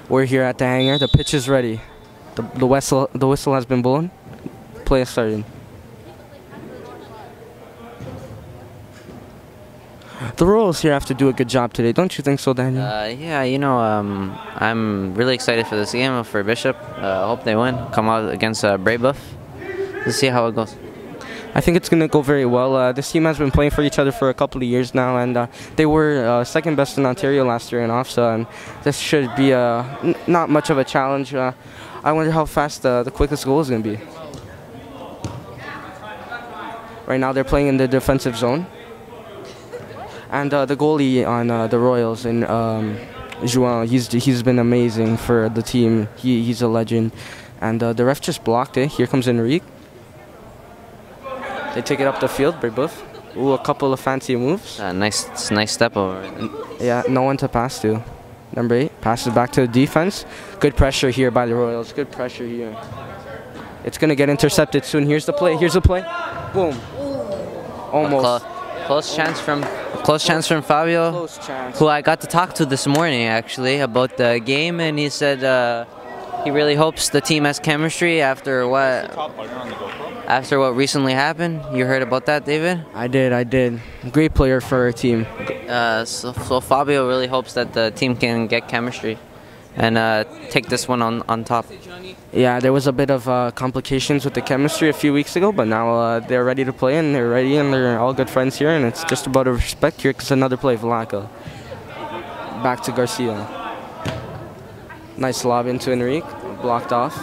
We're here at the hangar. The pitch is ready. The whistle has been blown. Play is starting. The Royals here have to do a good job today, don't you think so, Daniel? Yeah, you know, I'm really excited for this game for Bishop. I hope they win. Come out against Brebeuf. Let's see how it goes. I think it's going to go very well. This team has been playing for each other for a couple of years now, and they were second best in Ontario last year in OFSA, and this should be not much of a challenge. I wonder how fast the quickest goal is going to be. Right now they're playing in the defensive zone. And the goalie on the Royals, and João, he's been amazing for the team. He's a legend. And the ref just blocked it. Here comes Enrique. They take it up the field, Brebeuf. Ooh, a couple of fancy moves. Nice step over. Yeah, no one to pass to. Number 8 passes back to the defense. Good pressure here by the Royals. Good pressure here. It's gonna get intercepted soon. Here's the play. Here's the play. Boom. Almost. Close chance from Fabio, Close chance. who I got to talk to this morning actually about the game, and he said he really hopes the team has chemistry after what recently happened. You heard about that, David? I did. Great player for our team. So Fabio really hopes that the team can get chemistry and take this one on top. Yeah, there was a bit of complications with the chemistry a few weeks ago, but now they're ready to play, and they're ready, and they're all good friends here, and it's just about a respect here because another play, Vlaca. Back to Garcia. Nice lob into Enrique, blocked off.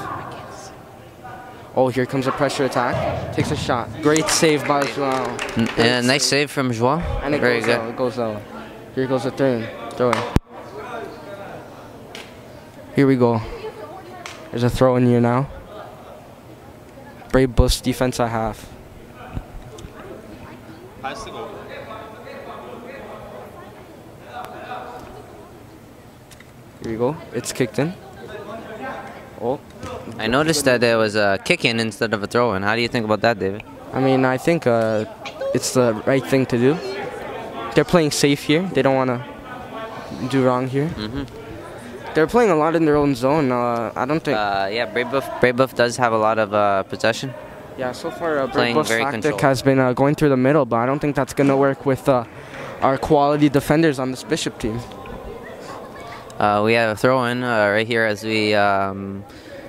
Oh, here comes a pressure attack. Takes a shot. Great save by João. Yeah, nice save from João. And it Very goes good. out. It goes out. Here goes the throw in. Here we go. There's a throw in here now. Brebeuf's defense at half. Here we go. It's kicked in. Oh. I noticed that there was a kick-in instead of a throw-in. How do you think about that, David? I mean, I think it's the right thing to do. They're playing safe here. They don't want to do wrong here. They're playing a lot in their own zone. I don't think... yeah, Brebeuf does have a lot of possession. Yeah, so far Playing Brebeuf's very tactic controlled. has been going through the middle, but I don't think that's going to work with our quality defenders on this Bishop team. We have a throw-in right here as we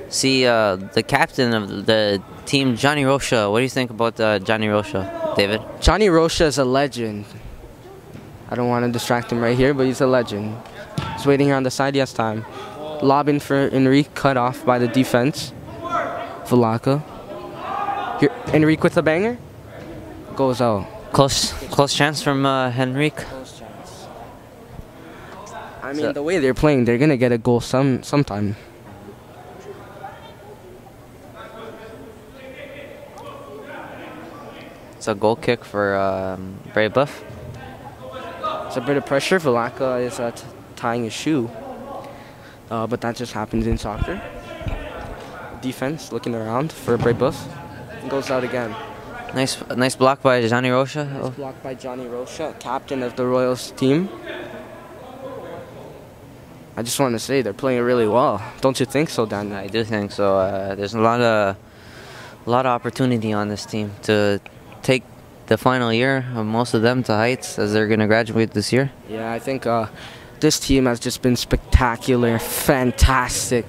see the captain of the team, Johnny Rocha. What do you think about Johnny Rocha, David? Johnny Rocha is a legend. I don't want to distract him right here, but he's a legend. He's waiting here on the side. He has time. Lobbing for Enrique, cut off by the defense. Vlaca. Here, Enrique with a banger. Goes out. Close chance from Henrique. I mean, the way they're playing, they're going to get a goal sometime. It's a goal kick for Brebeuf. It's a bit of pressure. Vlaca is tying his shoe. But that just happens in soccer. Defense looking around for Brebeuf. Goes out again. Nice block by Johnny Rocha. Nice block by Johnny Rocha, captain of the Royals team. I just want to say they're playing really well. Don't you think so, Dan? I do think so. There's a lot of opportunity on this team to take the final year of most of them to heights as they're going to graduate this year. Yeah, I think this team has just been spectacular, fantastic.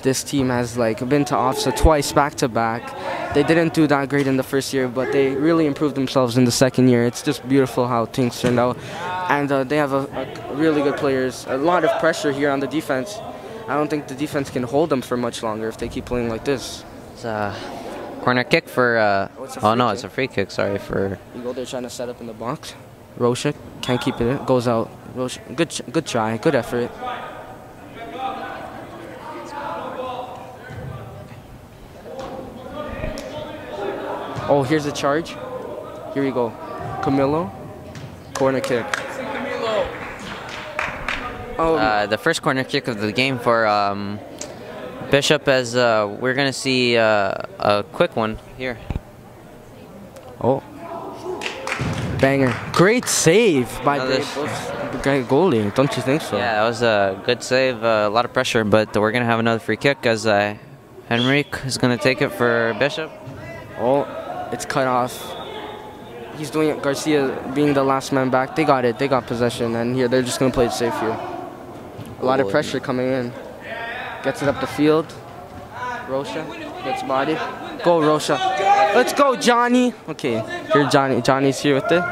This team has been to OFSA twice back to back. They didn't do that great in the first year, but they really improved themselves in the second year. It's just beautiful how things turned out. And they have a really good players. A lot of pressure here on the defense. I don't think the defense can hold them for much longer if they keep playing like this. It's a corner kick for... it's a free kick, sorry. You go there trying to set up in the box. Rocha can't keep it in. Goes out. Rocha, good try. Good effort. Oh, here's the charge. Here we go. Camilo. Corner kick. Oh. The first corner kick of the game for Bishop, as we're going to see a quick one here. Oh. Banger. Great save by Another great goalie. Don't you think so? Yeah, that was a good save. A lot of pressure, but we're gonna have another free kick as Henrique is gonna take it for Bishop. Oh, it's cut off. He's doing it. Garcia being the last man back. They got it. They got possession, and here they're just gonna play it safe here. A lot of pressure coming in. Gets it up the field. Rocha gets body. Go Rocha. Let's go Johnny. Okay, here Johnny's here with it.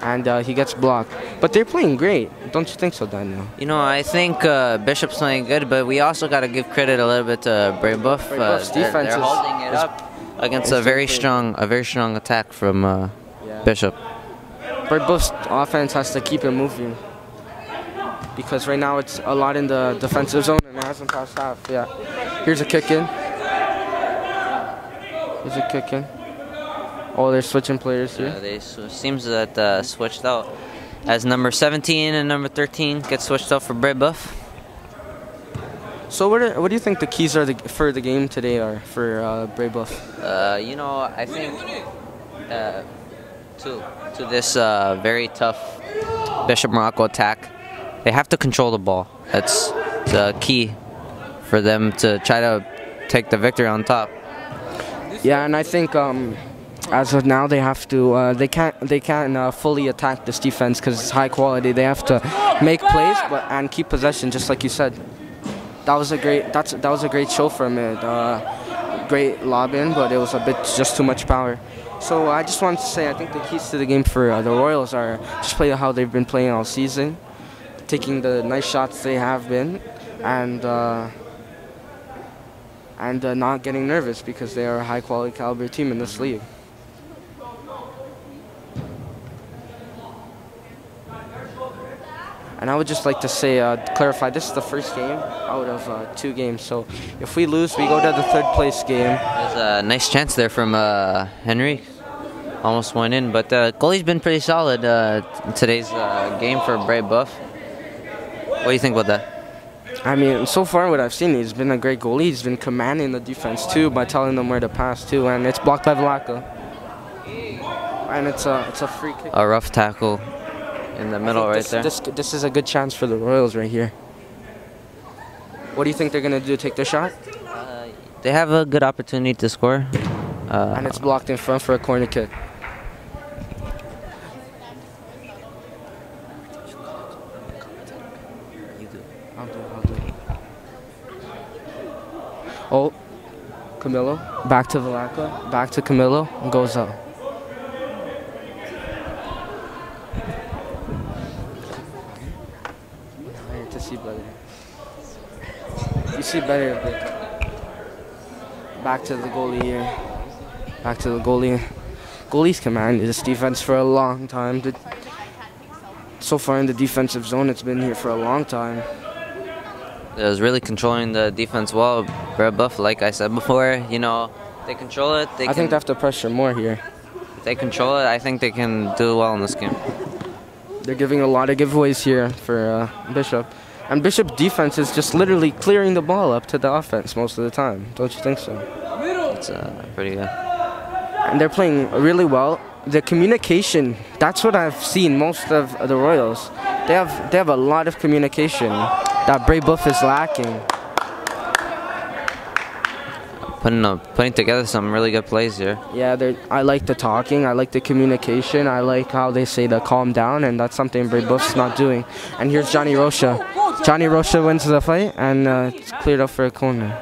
And he gets blocked. But they're playing great. Don't you think so, Daniel? You know, I think Bishop's playing good, but we also got to give credit a little bit to Brebeuf. Brebeuf's defense they're holding it up against a very strong attack from Bishop. Brebeuf's offense has to keep it moving. Because right now it's a lot in the defensive zone and it hasn't passed half. Yeah. Here's a kick in. Here's a kick in. Oh, they're switching players here. Seems that switched out. As number 17 and number 13 get switched out for Brebeuf. So what do you think the keys are for the game today are for Brebeuf? You know, I think to this very tough Bishop Morocco attack, they have to control the ball. That's the key for them to try to take the victory on top. Yeah, and I think as of now they have to they can't fully attack this defense because it's high quality. They have to make plays and keep possession, just like you said. That was a great show from it. Great lob in, but it was a bit just too much power. So I just wanted to say I think the keys to the game for the Royals are just play how they've been playing all season, taking the nice shots they have been, and not getting nervous because they are a high-quality caliber team in this league. And I would just like to say, clarify, this is the first game out of 2 games. So if we lose, we go to the 3rd place game. There's a nice chance there from Henry. Almost went in, but the goalie's been pretty solid in today's game for Brebeuf. What do you think about that? I mean, so far what I've seen, he's been a great goalie. He's been commanding the defense too by telling them where to pass to, and it's blocked by Vlaka. And it's a free kick. A rough tackle in the middle right there. This is a good chance for the Royals right here. What do you think they're gonna do? Take their shot? They have a good opportunity to score. And it's blocked in front for a corner kick. I'll do it. Oh, Camilo, back to Vlaka, back to Camilo, and goes up. I need to see better. You see better a bit. Back to the goalie here. Back to the goalie. Goalie's commanded this defense for a long time. So far in the defensive zone, it's been here for a long time. It was really controlling the defense well. Brebeuf, like I said before, you know, they control it. I think they have to pressure more here. If they control it, I think they can do well in this game. They're giving a lot of giveaways here for Bishop. And Bishop's defense is just literally clearing the ball up to the offense most of the time. Don't you think so? It's pretty good. And they're playing really well. The communication, that's what I've seen most of the Royals. They have a lot of communication that Brebeuf is lacking. Putting together some really good plays here. Yeah, I like the talking, I like the communication, I like how they say to calm down, and that's something Brebeuf's not doing. And here's Johnny Rocha. Johnny Rocha wins the fight, and it's cleared up for a corner.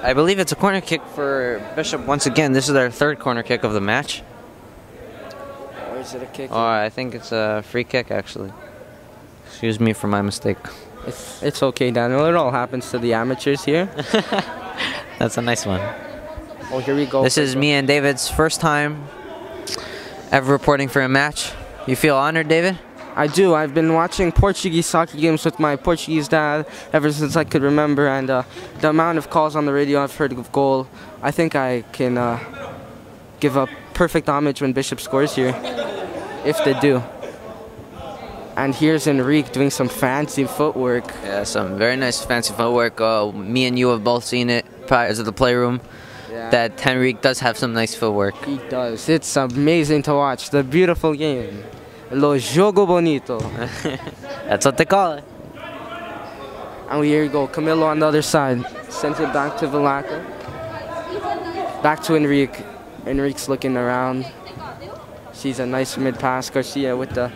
I believe it's a corner kick for Bishop once again. This is their 3rd corner kick of the match. Or is it a kick? Oh, I think it's a free kick, actually. Excuse me for my mistake. It's okay, Daniel. It all happens to the amateurs here. That's a nice one. Oh, here we go. This is me and David's first time ever reporting for a match. You feel honored, David? I do. I've been watching Portuguese soccer games with my Portuguese dad ever since I could remember, and the amount of calls on the radio I've heard of goal, I think I can give a perfect homage when Bishop scores here, if they do. And here's Enrique doing some fancy footwork. Yeah, some very nice fancy footwork. Me and you have both seen it prior to the playroom. that Henrique does have some nice footwork. He does. It's amazing to watch. The beautiful game. Lo jogo bonito. That's what they call it. And here you go. Camilo on the other side. Sends it back to Velaka. Back to Enrique. Enrique's looking around. Sees a nice mid pass. Garcia with the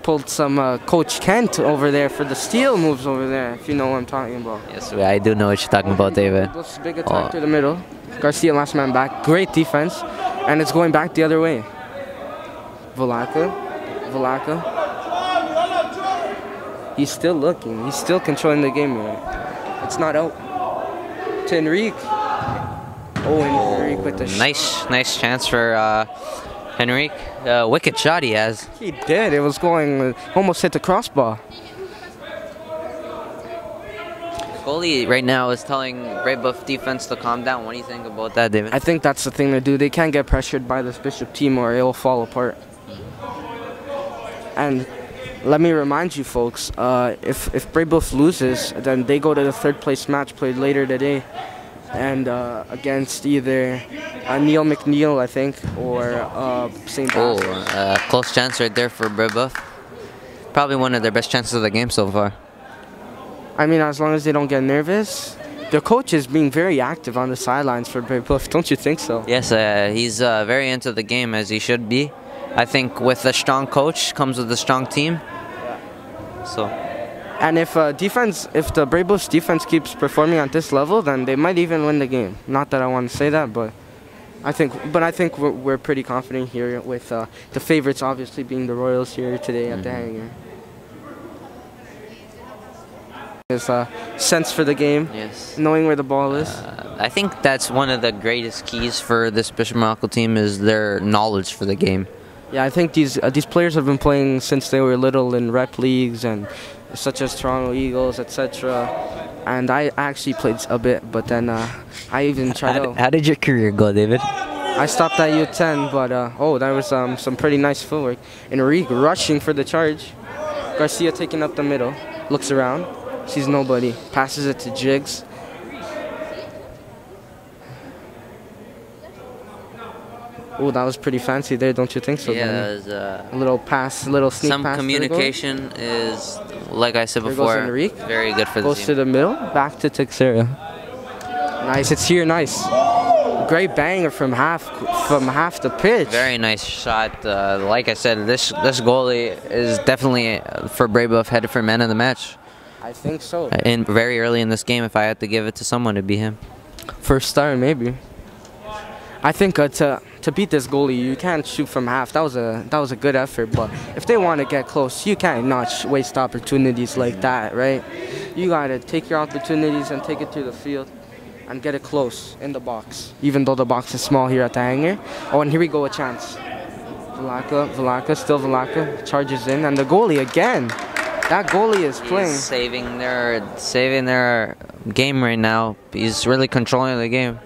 pulled some Coach Kent over there for the steal moves over there, if you know what I'm talking about. Yes, I do know what you're talking about, David. This big attack to the middle. Garcia last man back. Great defense. And it's going back the other way. Velaka. He's still looking. He's still controlling the game here. It's not out. To Enrique. Oh, Enrique with the shot. Nice chance for Henrique. Wicked shot he has. He did. It was going, almost hit the crossbar. Goalie right now is telling Brave Buff defense to calm down. What do you think about that, David? I think that's the thing to do. They can't get pressured by this Bishop team or it'll fall apart. And let me remind you folks, if Brave Buff loses, then they go to the third place match played later today. And against either Neil McNeil, I think, or St. Basil. Close chance right there for Brave Buff. Probably one of their best chances of the game so far. I mean, as long as they don't get nervous. The coach is being very active on the sidelines for Brave Buff, don't you think so? Yes, he's very into the game, as he should be. I think with a strong coach comes with a strong team. Yeah. So. And if the Brave Buffs defense keeps performing at this level, then they might even win the game. Not that I want to say that, but I think we're pretty confident here with the favorites obviously being the Royals here today at the hangar. His sense for the game, yes, knowing where the ball is. I think that's one of the greatest keys for this Bishop Morocco team is their knowledge for the game. Yeah, I think these players have been playing since they were little in rep leagues and such as Toronto Eagles, etc. And I actually played a bit, but then I even tried out. How did your career go, David? I stopped at U10, but that was some pretty nice footwork. Enrique rushing for the charge. Garcia taking up the middle, looks around, sees nobody, passes it to Jigs. Oh, that was pretty fancy there, don't you think so? Yeah, that was, a little pass, a little sneak pass. Some communication is, like I said there before, goes Enrique. Very good for the goes team. To the middle, back to Teixeira. Nice, it's here, nice. Great banger from half the pitch. Very nice shot. Like I said, this goalie is definitely for Brave Buff headed for man of the match. I think so. And very early in this game, if I had to give it to someone, it'd be him. First star, maybe. I think to beat this goalie, you can't shoot from half. That was a good effort, but if they want to get close, you can't not waste opportunities like that, right? You gotta take your opportunities and take it to the field and get it close in the box, even though the box is small here at the hangar. Oh, and here we go, a chance. Velaka, still Velaka, charges in, and the goalie again. That goalie is playing. He's saving their game right now. He's really controlling the game.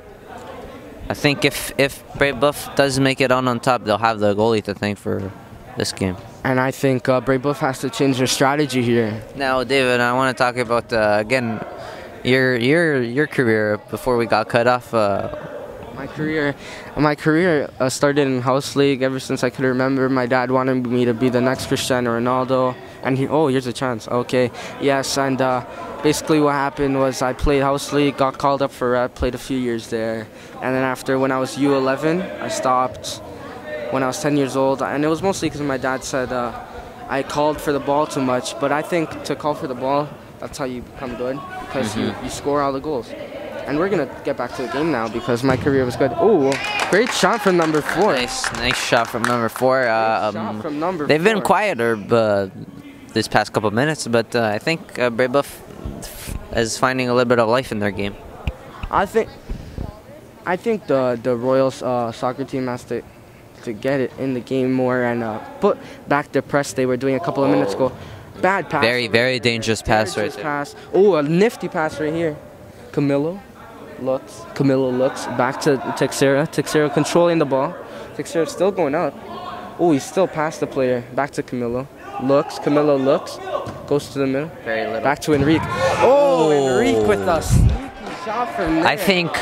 I think if Brave Buff does make it on top, they'll have the goalie to thank for this game. And I think Brave Buff has to change their strategy here. Now, David, I want to talk about again your career before we got cut off. My career started in house league ever since I could remember. My dad wanted me to be the next Cristiano Ronaldo, and here's a chance. Okay, yes, and basically what happened was I played house league, got called up for rep, played a few years there, and then after when I was U11, I stopped when I was 10 years old, and it was mostly because my dad said I called for the ball too much. But I think to call for the ball, that's how you become good, because you score all the goals. And we're going to get back to the game now because my career was good. Oh, great shot from number 4. Nice shot from number 4. Shot from number 4. They've been quieter this past couple of minutes, but I think Brave Buff is finding a little bit of life in their game. I think the Royals soccer team has to get it in the game more and put back the press they were doing a couple of minutes ago. Bad pass. Very dangerous pass right there. Oh, a nifty pass right here. Camilo looks back to Teixeira. Teixeira controlling the ball. Teixeira still going up. Oh, he's still past the player. Back to Camilo. Camilo looks. Goes to the middle. Very little. Back to Enrique. Oh, Enrique with a sneaky shot from there. I think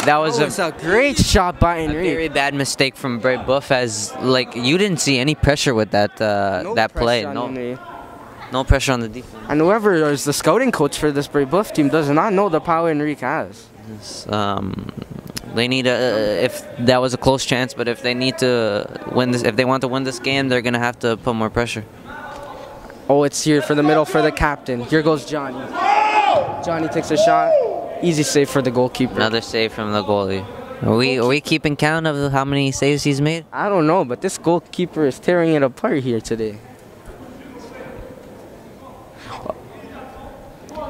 that was a great shot by a Enrique. very bad mistake from Bray Buff, as like you didn't see any pressure with that that play. No pressure on the defense. And whoever is the scouting coach for this Bray Buff team does not know the power Enrique has. Yes, they need if that was a close chance, but if they need to win this, if they want to win this game, they're gonna have to put more pressure. Oh, it's here for the middle for the captain. Here goes Johnny. Johnny takes a shot. Easy save for the goalkeeper. Another save from the goalie. Are we keeping count of how many saves he's made? I don't know, but this goalkeeper is tearing it apart here today.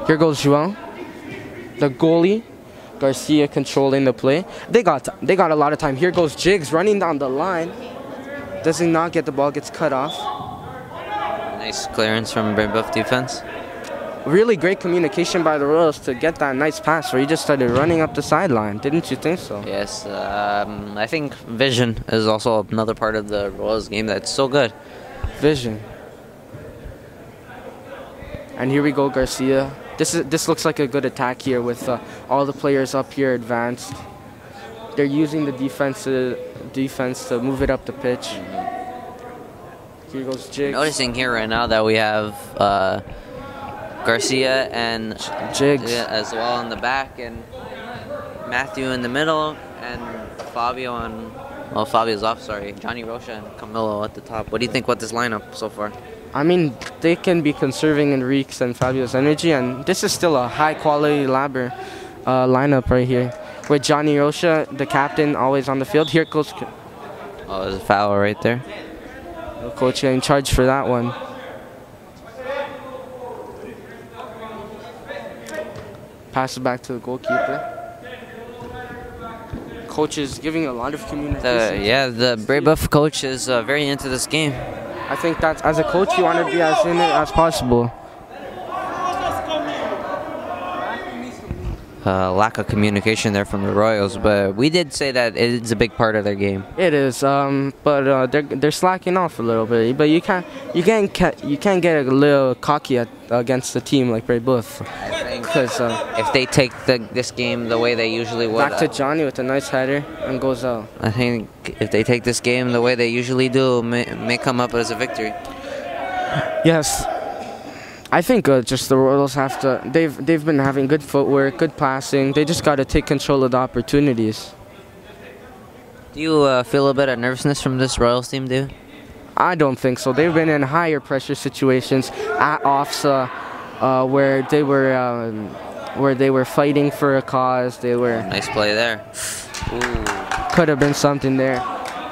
Here goes João. The goalie, Garcia, controlling the play. They got a lot of time. Here goes Jigs running down the line. Does not get the ball, gets cut off. Nice clearance from Bray Buff defense. Really great communication by the Royals to get that nice pass where he just started running up the sideline. Didn't you think so? Yes, I think vision is also another part of the Royals game that's so good. Vision. And here we go, Garcia. This looks like a good attack here with all the players up here advanced. They're using the defense to move it up the pitch. Here goes Jigs. Noticing here right now that we have Garcia and Jigs as well in the back, and Matthew in the middle, and Fabio and Fabio's off. Sorry, Johnny Rocha and Camilo at the top. What do you think about this lineup so far? I mean, they can be conserving Enrique's and Fabio's energy, and this is still a high-quality lineup right here. With Johnny Rocha, the captain, always on the field. Here goes... Oh, there's a foul right there. The coach getting charged for that one. Pass it back to the goalkeeper. Coach is giving a lot of communication. The Bray Buff coach is very into this game. I think that as a coach, you want to be as in it as possible. Lack of communication there from the Royals, but we did say that it's a big part of their game. It is, but they're slacking off a little bit. But you can't get a little cocky against a team like Bray Buff. Because if they take this game the way they usually would, back to Johnny with a nice header and goes out. I think if they take this game the way they usually do, may come up as a victory. Yes. I think just the Royals have to. They've been having good footwork, good passing. They just got to take control of the opportunities. Do you feel a bit of nervousness from this Royals team, dude? I don't think so. They've been in higher pressure situations at OFSA, where they were fighting for a cause. They were. Nice play there. Ooh. Could have been something there.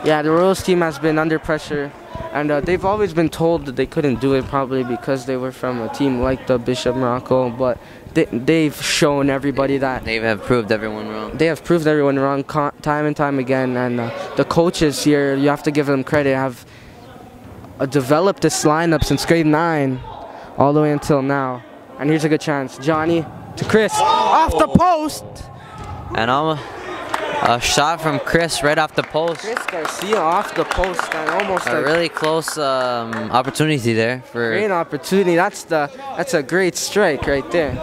Yeah, the Royals team has been under pressure. And they've always been told that they couldn't do it, probably because they were from a team like the Bishop Morocco. But they've shown everybody that. They have proved everyone wrong. They have proved everyone wrong time and time again. And the coaches here, you have to give them credit, have developed this lineup since grade 9 all the way until now. And here's a good chance. Johnny to Chris. Off the post! And a shot from Chris right off the post. Chris Garcia off the post and almost a really close opportunity there for. Great opportunity. That's a great strike right there.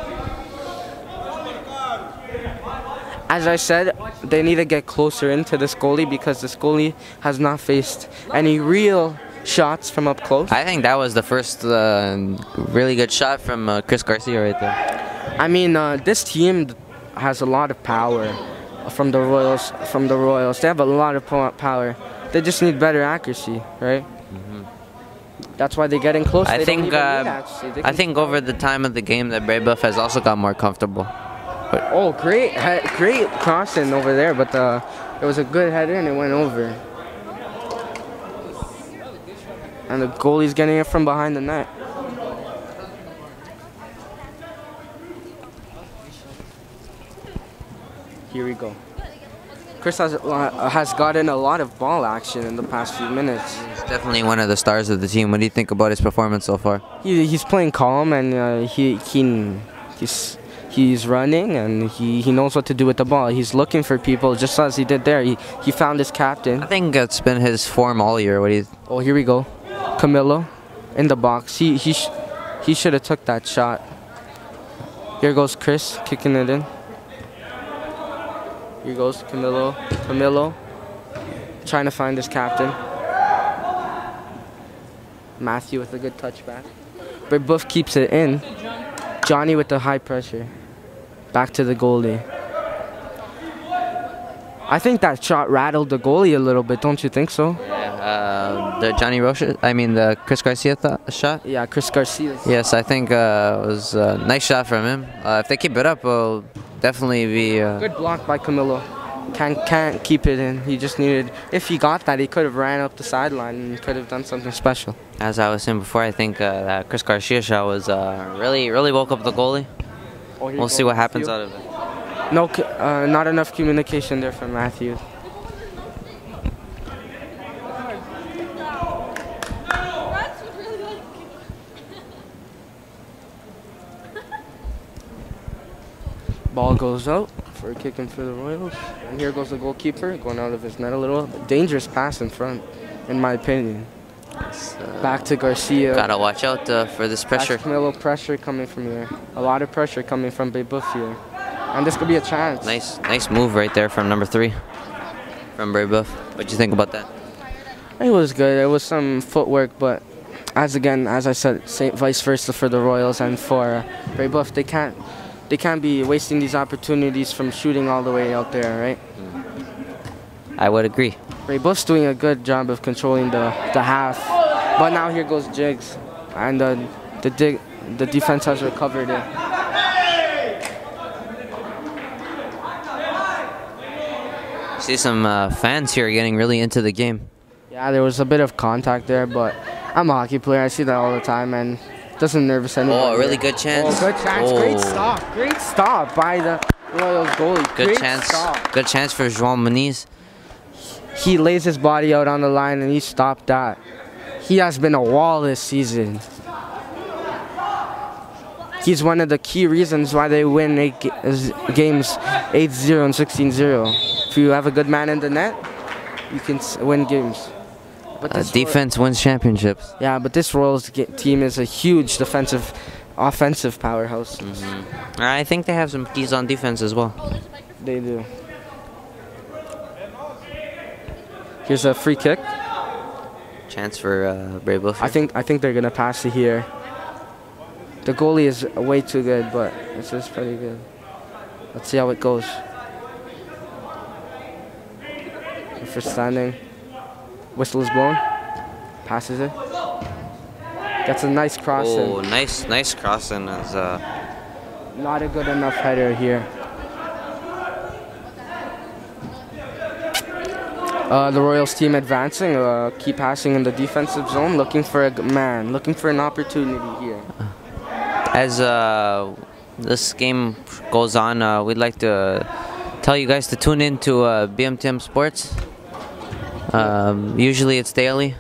As I said, they need to get closer into this goalie because this goalie has not faced any real shots from up close. I think that was the first really good shot from Chris Garcia right there. I mean, this team has a lot of power. From the Royals, they have a lot of power. They just need better accuracy, right? That's why they're getting close. I think over the time of the game that Bray Buff has also got more comfortable. Oh, great crossing over there, but it was a good header and it went over. And the goalie's getting it from behind the net. Here we go. Chris has gotten a lot of ball action in the past few minutes. He's definitely one of the stars of the team. What do you think about his performance so far? He's playing calm and he's running and he knows what to do with the ball. He's looking for people just as he did there. He found his captain. I think it's been his form all year. What do you? Oh, here we go. Camilo in the box. He should have took that shot. Here goes Chris kicking it in. Here goes Camilo. Camilo trying to find his captain. Matthew with a good touchback. Brebeuf keeps it in. Johnny with the high pressure. Back to the goalie. I think that shot rattled the goalie a little bit, don't you think so? Yeah, the Johnny Roche, the Chris Garcia shot? Yeah, Chris Garcia. Yes, I think it was a nice shot from him. If they keep it up, it'll definitely be... Good block by Camilo. Can't keep it in. He just needed... If he got that, he could have ran up the sideline and could have done something special. As I was saying before, I think that Chris Garcia shot was really woke up the goalie. We'll see what happens out of it. No, not enough communication there from Matthew. Ball goes out for a kick in for the Royals. And here goes the goalkeeper going out of his net a little. Dangerous pass in front, in my opinion. Back to Garcia. Gotta watch out for this pressure. Camilo pressure coming from here. A lot of pressure coming from Brebeuf here. And this could be a chance. Nice move right there from number 3. From Brebeuf. What'd you think about that? It was good. It was some footwork, but as I said, vice versa for the Royals and for Brebeuf. They can't be wasting these opportunities from shooting all the way out there, right? I would agree. Brebeuf's doing a good job of controlling the half, but now here goes Jigs, and the defense has recovered it. See some fans here getting really into the game. Yeah, there was a bit of contact there, but I'm a hockey player. I see that all the time, and it doesn't nervous anybody. Oh, a really good chance. Oh, good chance. Oh. Great stop by the Royals goalie. Good Great chance. Stop. Good chance for João Muniz. He lays his body out on the line, and he stopped that. He has been a wall this season. He's one of the key reasons why they win games 8-0 and 16-0. If you have a good man in the net, you can win games. But Defense wins championships. Yeah, but this Royals team is a huge offensive powerhouse. I think they have some keys on defense as well. They do. Here's a free kick. Chance for Brebeuf. I think they're gonna pass it here. The goalie is way too good, but this is pretty good. Let's see how it goes. For standing, whistle is blown. Passes it. Gets a nice crossing. Oh, nice crossing. As not a good enough header here. The Royals team advancing, keep passing in the defensive zone, looking for a man, looking for an opportunity here. As this game goes on, we'd like to tell you guys to tune in to BMTM Sports. Usually it's daily.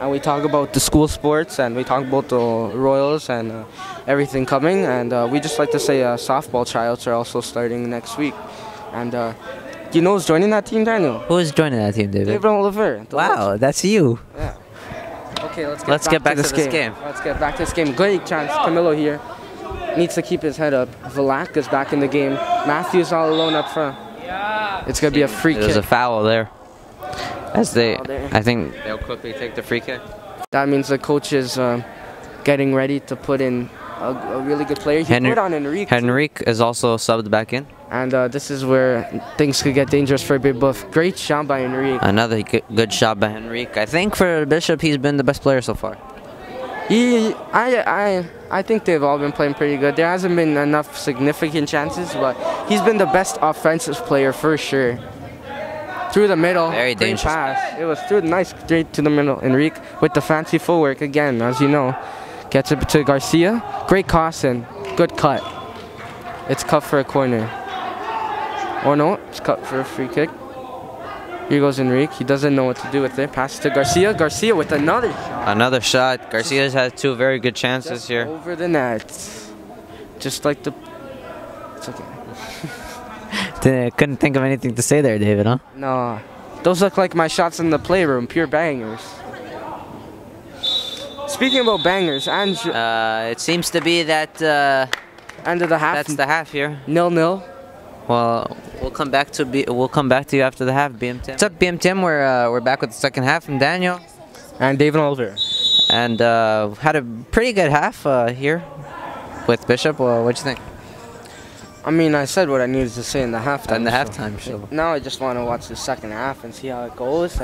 And we talk about the school sports, and we talk about the Royals and everything coming. And we just like to say softball tryouts are also starting next week. And you know who's joining that team, Daniel? Who is joining that team, David? David Oliver. Wow, that's you. Yeah. Okay, let's get back to this game. Let's get back to this game. Great chance. Camilo here needs to keep his head up. Velak is back in the game. Matthews all alone up front. It's going to be a free kick. There's a foul there. I think they'll quickly take the free kick. That means the coach is getting ready to put in a really good player. He put on Enrique. Henrique is also subbed back in. And this is where things could get dangerous for Brebeuf. Great shot by Enrique. Another good shot by Henrique. I think for Bishop, he's been the best player so far. I think they've all been playing pretty good. There hasn't been enough significant chances, but he's been the best offensive player for sure. Through the middle, very dangerous pass. It was nice straight to the middle. Enrique with the fancy footwork again, as you know, gets it to Garcia. Great crossing, good cut. It's cut for a corner. Oh no, it's cut for a free kick. Here goes Enrique. He doesn't know what to do with it. Pass to Garcia. Garcia with another shot. Another shot. Garcia's had 2 very good chances just here. Over the net. Just like the... It's okay. Couldn't think of anything to say there, David, huh? No. Those look like my shots in the playroom. Pure bangers. Speaking about bangers, it seems to be that... end of the half. That's the half here. 0-0. Well, we'll come back to you after the half, BMTM. What's up, BMTM? We're back with the second half from Daniel And David Oliver. and had a pretty good half here with Bishop. What'd you think? I mean, I said what I needed to say in the halftime. In the halftime show. Now I just want to watch the second half and see how it goes.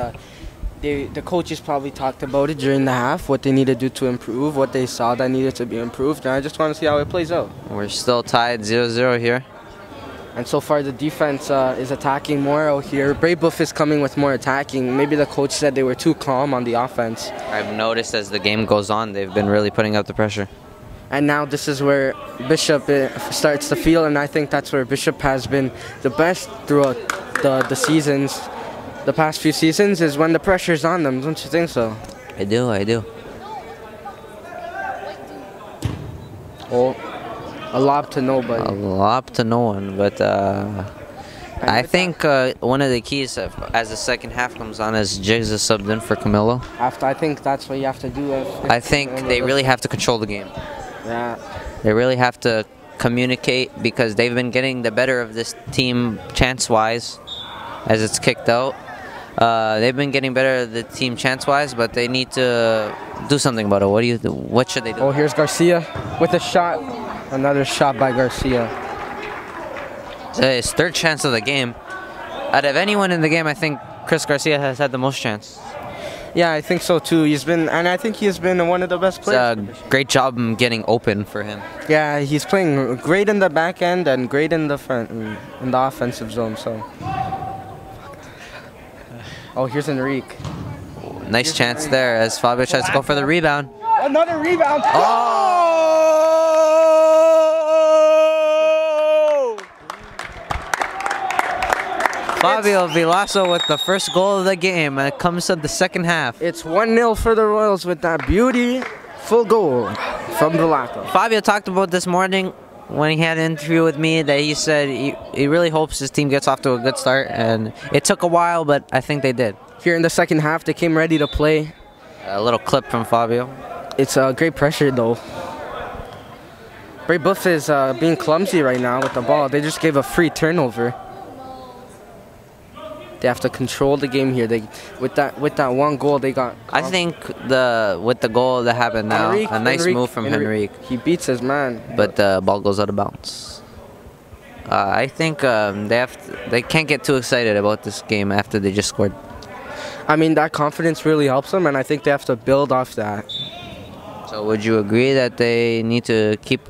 The coaches probably talked about it during the half, what they need to do to improve, what they saw that needed to be improved, and I just want to see how it plays out. We're still tied 0-0 here. And so far the defense is attacking more out here. Brebeuf is coming with more attacking. Maybe the coach said they were too calm on the offense. I've noticed as the game goes on, they've been really putting up the pressure. And now this is where Bishop starts to feel, and I think that's where Bishop has been the best throughout the seasons. The past few seasons is when the pressure's on them, don't you think so? I do. Oh, a lob to nobody. A lob to no one, but I think one of the keys as the second half comes on is Jiggs is subbed in for Camilo. I think that's what you have to do. I think they really have to control the game. Yeah. They really have to communicate because they've been getting the better of this team chance-wise as it's kicked out. They've been getting better of the team chance-wise, but they need to do something about it. What should they do? Oh, here's Garcia with a shot. Another shot by Garcia. It's his third chance of the game. Out of anyone in the game, I think Chris Garcia has had the most chance. Yeah, I think so too. I think he's been one of the best players. It's a great job getting open for him. Yeah, he's playing great in the back end and great in the front, in the offensive zone. So. Oh, here's Enrique. Nice chance there as Fabio tries to go for the rebound. Another rebound. Fabio Vilaso with the first goal of the game, and it comes to the second half. It's 1-0 for the Royals with that beautiful goal from Vilaco. Fabio talked about this morning when he had an interview with me that he said he really hopes his team gets off to a good start, and it took a while, but I think they did. Here in the second half, they came ready to play. A little clip from Fabio. It's great pressure though. Brebeuf is being clumsy right now with the ball. They just gave a free turnover. They have to control the game here. With that one goal they got. I think with the goal that happened now, a nice move from Henrique. He beats his man, but the ball goes out of bounds. I think they can't get too excited about this game after they just scored. I mean, that confidence really helps them, and I think they have to build off that. So would you agree that they need to keep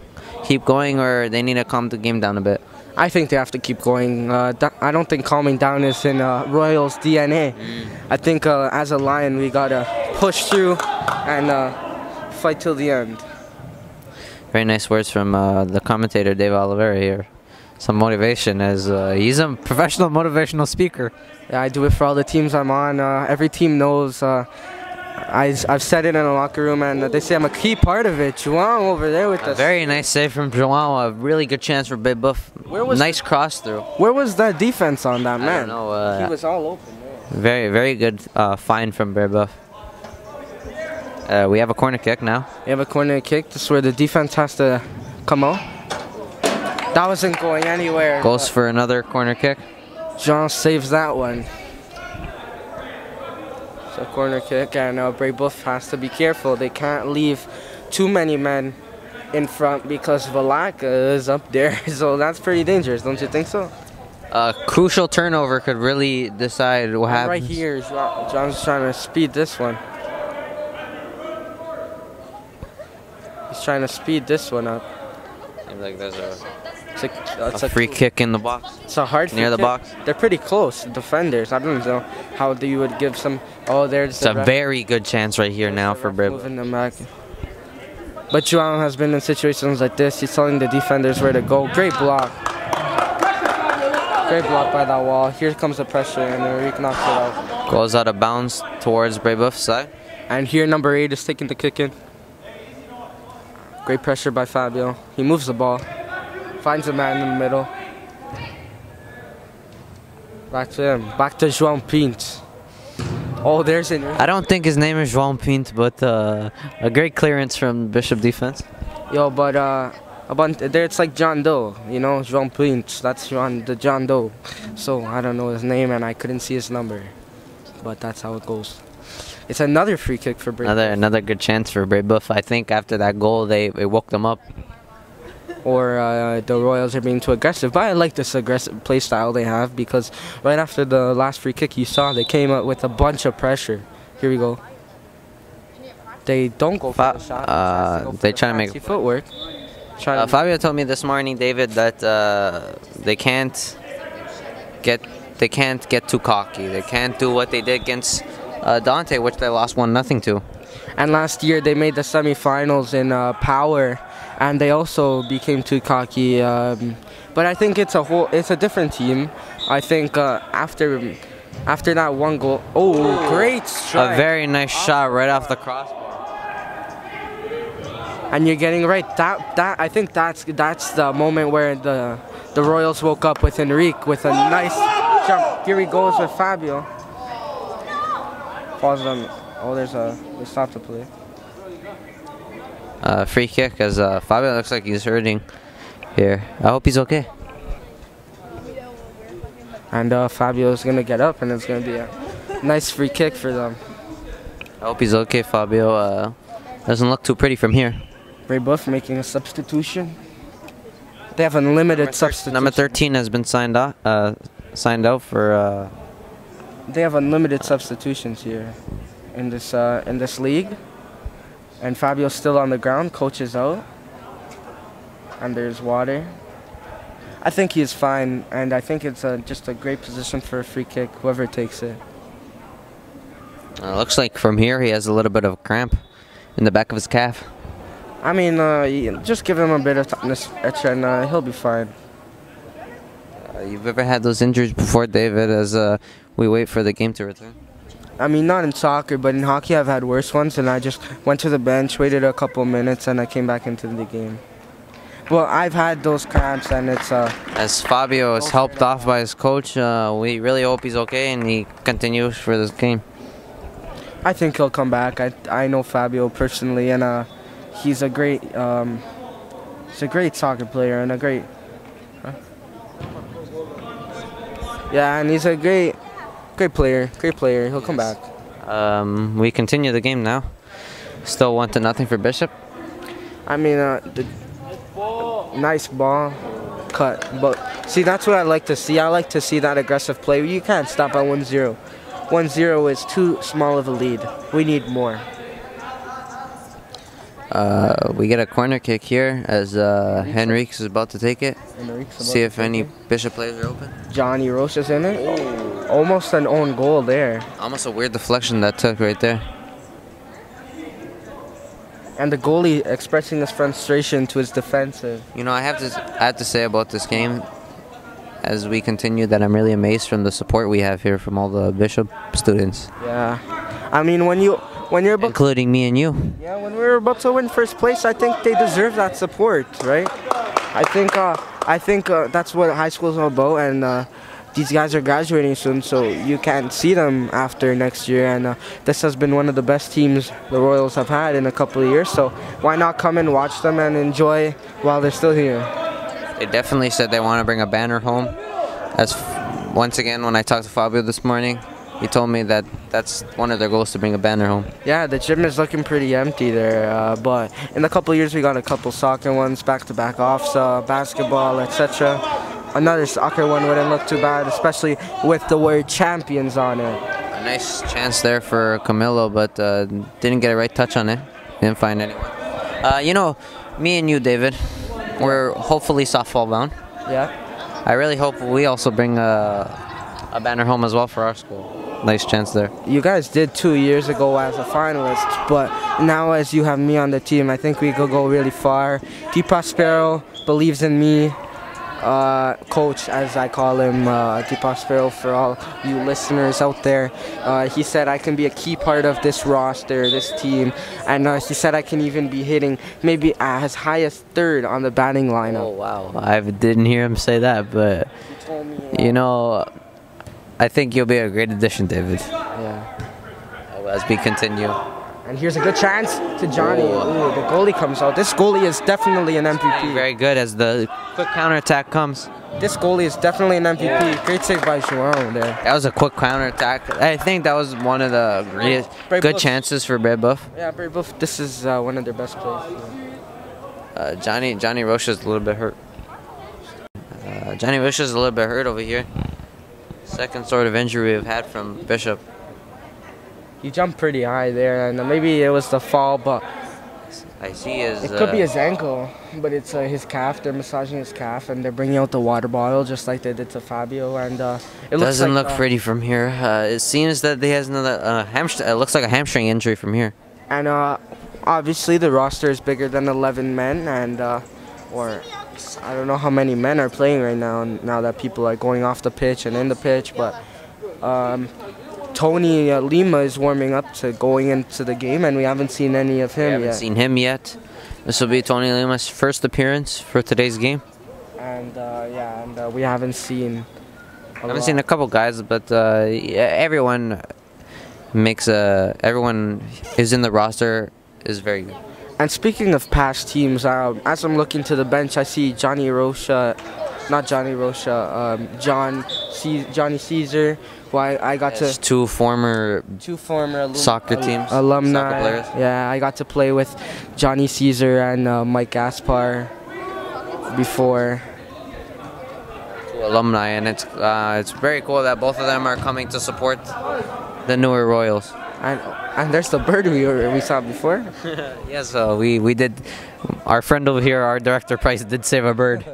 going, or they need to calm the game down a bit? I think they have to keep going. I don't think calming down is in Royals' DNA. I think as a Lion, we gotta push through and fight till the end. Very nice words from the commentator, Dave Oliveira here. Some motivation, as he's a professional motivational speaker. Yeah, I do it for all the teams I'm on. Every team knows. I've said it in the locker room, and they say I'm a key part of it. João over there with us. Very nice save from João. A really good chance for Brebeuf. Nice cross through. Where was that defense on that, man? I don't know. He was all open there. Very, very good find from Brebeuf. We have a corner kick now. We have a corner kick. This is where the defense has to come out. That wasn't going anywhere. Goes for another corner kick. Jean saves that one. A corner kick, and Brebeuf has to be careful. They can't leave too many men in front because Valaka is up there, so that's pretty dangerous, don't you think so? A crucial turnover could really decide what happens. Right here, John's trying to speed this one. He's trying to speed this one up. Seems like there's a free kick in the box. It's a hard near the kick. box. They're pretty close, the defenders. I don't know how you would give some. Oh, there's. It's a very good chance right here now for Brebeuf. Moving them back. But João has been in situations like this. He's telling the defenders where to go. Great block. Great block by that wall. Here comes the pressure, and Enrique knocks it out. Goes out of bounds towards Brebeuf's side. And here number 8 is taking the kick in. Great pressure by Fabio. He moves the ball. Finds a man in the middle. Back to him. Back to João Pinto. Oh, there's Enrique. I don't think his name is João Pinto, but a great clearance from Bishop defense. Yo, but There it's like John Doe, you know, João Pinto. That's John Doe. So I don't know his name and I couldn't see his number, but that's how it goes. It's another free kick for Breakbuff. Another good chance for Breakbuff. I think after that goal, they woke them up. Or the Royals are being too aggressive. But I like this aggressive play style they have because right after the last free kick you saw, they came up with a bunch of pressure. Here we go. They don't go for the shot. They try to make footwork. Fabio told me this morning, David, that they can't get too cocky. They can't do what they did against Dante, which they lost 1-0 to. And last year they made the semifinals in Power, and they also became too cocky. But I think it's a different team. I think after that one goal, great strike! A very nice shot right off the crossbar. And you're getting right. I think that's the moment where the Royals woke up with Enrique with a nice jump. Here he goes with Fabio. Falls on. Oh, they stopped the play. Free kick as Fabio looks like he's hurting here. I hope he's okay. And Fabio's gonna get up, and it's gonna be a nice free kick for them. I hope he's okay. Fabio doesn't look too pretty from here. Breakbuff making a substitution. They have unlimited substitutions. Number 13 has been signed out for. They have unlimited substitutions here in this league. And Fabio's still on the ground. Coach is out. And there's water. I think he's fine, and I think it's just a great position for a free kick, whoever takes it. Looks like from here he has a little bit of a cramp in the back of his calf. I mean, just give him a bit of toughness, and he'll be fine. You've ever had those injuries before, David, as we wait for the game to return? I mean, not in soccer, but in hockey I've had worse ones, and I just went to the bench, waited a couple minutes, and I came back into the game. Well, I've had those cramps, and it's... As Fabio is helped off by his coach, we really hope he's okay and he continues for this game. I think he'll come back. I know Fabio personally, and he's a great soccer player and a great... Yeah, and he's a great player. He'll come back. We continue the game now. Still 1-0 for Bishop. I mean, nice ball cut, but see, that's what I like to see. I like to see that aggressive play. You can't stop at 1-0. 1-0 is too small of a lead. We need more. We get a corner kick here as Henrique is about to take it. See if any Bishop players are open. Johnny Roche is in it. Almost an own goal there. Almost a weird deflection that took right there. And the goalie expressing his frustration to his defensive. You know, I have to say about this game, as we continue, that I'm really amazed from the support we have here from all the Bishop students. Yeah, I mean, when you're about, including me and you. Yeah, when we're about to win first place, I think they deserve that support, right? I think that's what high school is all about, and these guys are graduating soon, so you can't see them after next year, and this has been one of the best teams the Royals have had in a couple of years, so why not come and watch them and enjoy while they're still here? They definitely said they want to bring a banner home. Once again, when I talked to Fabio this morning, he told me that that's one of their goals, to bring a banner home. Yeah, the gym is looking pretty empty there, but in a couple of years we got a couple soccer ones, back-to-back offs, basketball, etc. Another soccer one wouldn't look too bad, especially with the word champions on it. A nice chance there for Camilo, but didn't get a right touch on it. Didn't find anyone. You know, me and you, David, we're hopefully softball bound. Yeah. I really hope we also bring a banner home as well for our school. Nice chance there. You guys did 2 years ago as a finalist, but now as you have me on the team, I think we could go really far. Di Prospero believes in me. Coach, as I call him, Di Prospero, for all you listeners out there. He said I can be a key part of this roster, this team, and he said I can even be hitting maybe as high as third on the batting lineup. Oh, wow. I didn't hear him say that, but, you know, I think you'll be a great addition, David. Yeah. As we continue. And here's a good chance to Johnny. Ooh, the goalie comes out. This goalie is definitely an MVP. Very good as the quick counterattack comes. This goalie is definitely an MVP. Yeah. Great save by Joao there. That was a quick counterattack. I think that was one of the good chances for Brebeuf. Yeah, Brebeuf, this is one of their best plays. Johnny Rocha's a little bit hurt. Johnny Rocha's a little bit hurt over here. Second sort of injury we've had from Bishop. He jumped pretty high there, and maybe it was the fall, but I see his. It could be his ankle, but it's his calf. They're massaging his calf, and they're bringing out the water bottle just like they did to Fabio. And it doesn't look pretty from here. It seems that he has another hamstring. It looks like a hamstring injury from here. And obviously the roster is bigger than 11 men, and or I don't know how many men are playing right now. Now that people are going off the pitch and in the pitch, but. Tony Lima is warming up to going into the game, and we haven't seen any of him yet. This will be Tony Lima's first appearance for today's game. And we haven't seen. I haven't seen a couple guys, but everyone is in the roster is very good. And speaking of past teams, as I'm looking to the bench, I see Johnny Caesar. Why I got to two former soccer teams alumni. Soccer players. Yeah, I got to play with Johnny Caesar and Mike Gaspar before. Two alumni, and it's very cool that both of them are coming to support the newer Royals. And there's the bird we saw before. Yes, we did. Our friend over here, our director Price, did save a bird.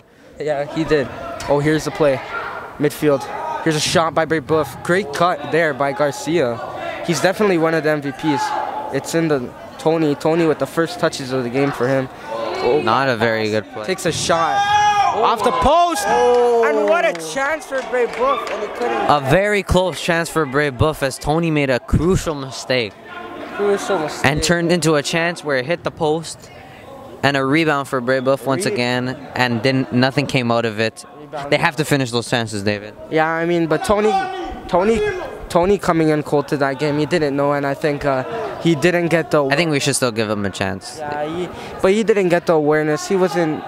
Yeah, he did. Oh, here's the play, midfield. Here's a shot by Brebeuf. Great cut there by Garcia. He's definitely one of the MVPs. It's in the Tony with the first touches of the game for him. Oh, not a very good play. Takes a shot off the post. And what a chance for Brebeuf. And he couldn't. A very close chance for Brebeuf as Tony made a crucial mistake. And turned into a chance where it hit the post. And a rebound for Brebeuf once again. And nothing came out of it. They have to finish those chances, David. Yeah, I mean, but Tony coming in cold to that game, he didn't know, and I think he didn't get the. I think we should still give him a chance. Yeah, but he didn't get the awareness. He wasn't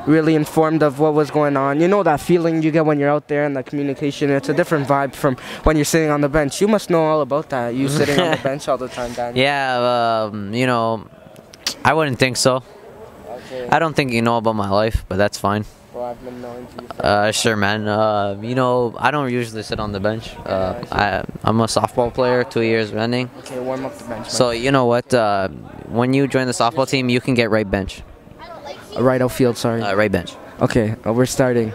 really informed of what was going on. You know that feeling you get when you're out there and the communication. It's a different vibe from when you're sitting on the bench. You must know all about that. You sitting on the bench all the time, Dan. Yeah, you know, I wouldn't think so. Okay. I don't think you know about my life, but that's fine. Well, I've been knowing you. Sure, man. You know, I don't usually sit on the bench. I'm a softball player, 2 years running. Okay, warm up the bench. So you know what? When you join the softball team, you can get right bench. Right outfield, sorry. Right bench. Okay, we're starting.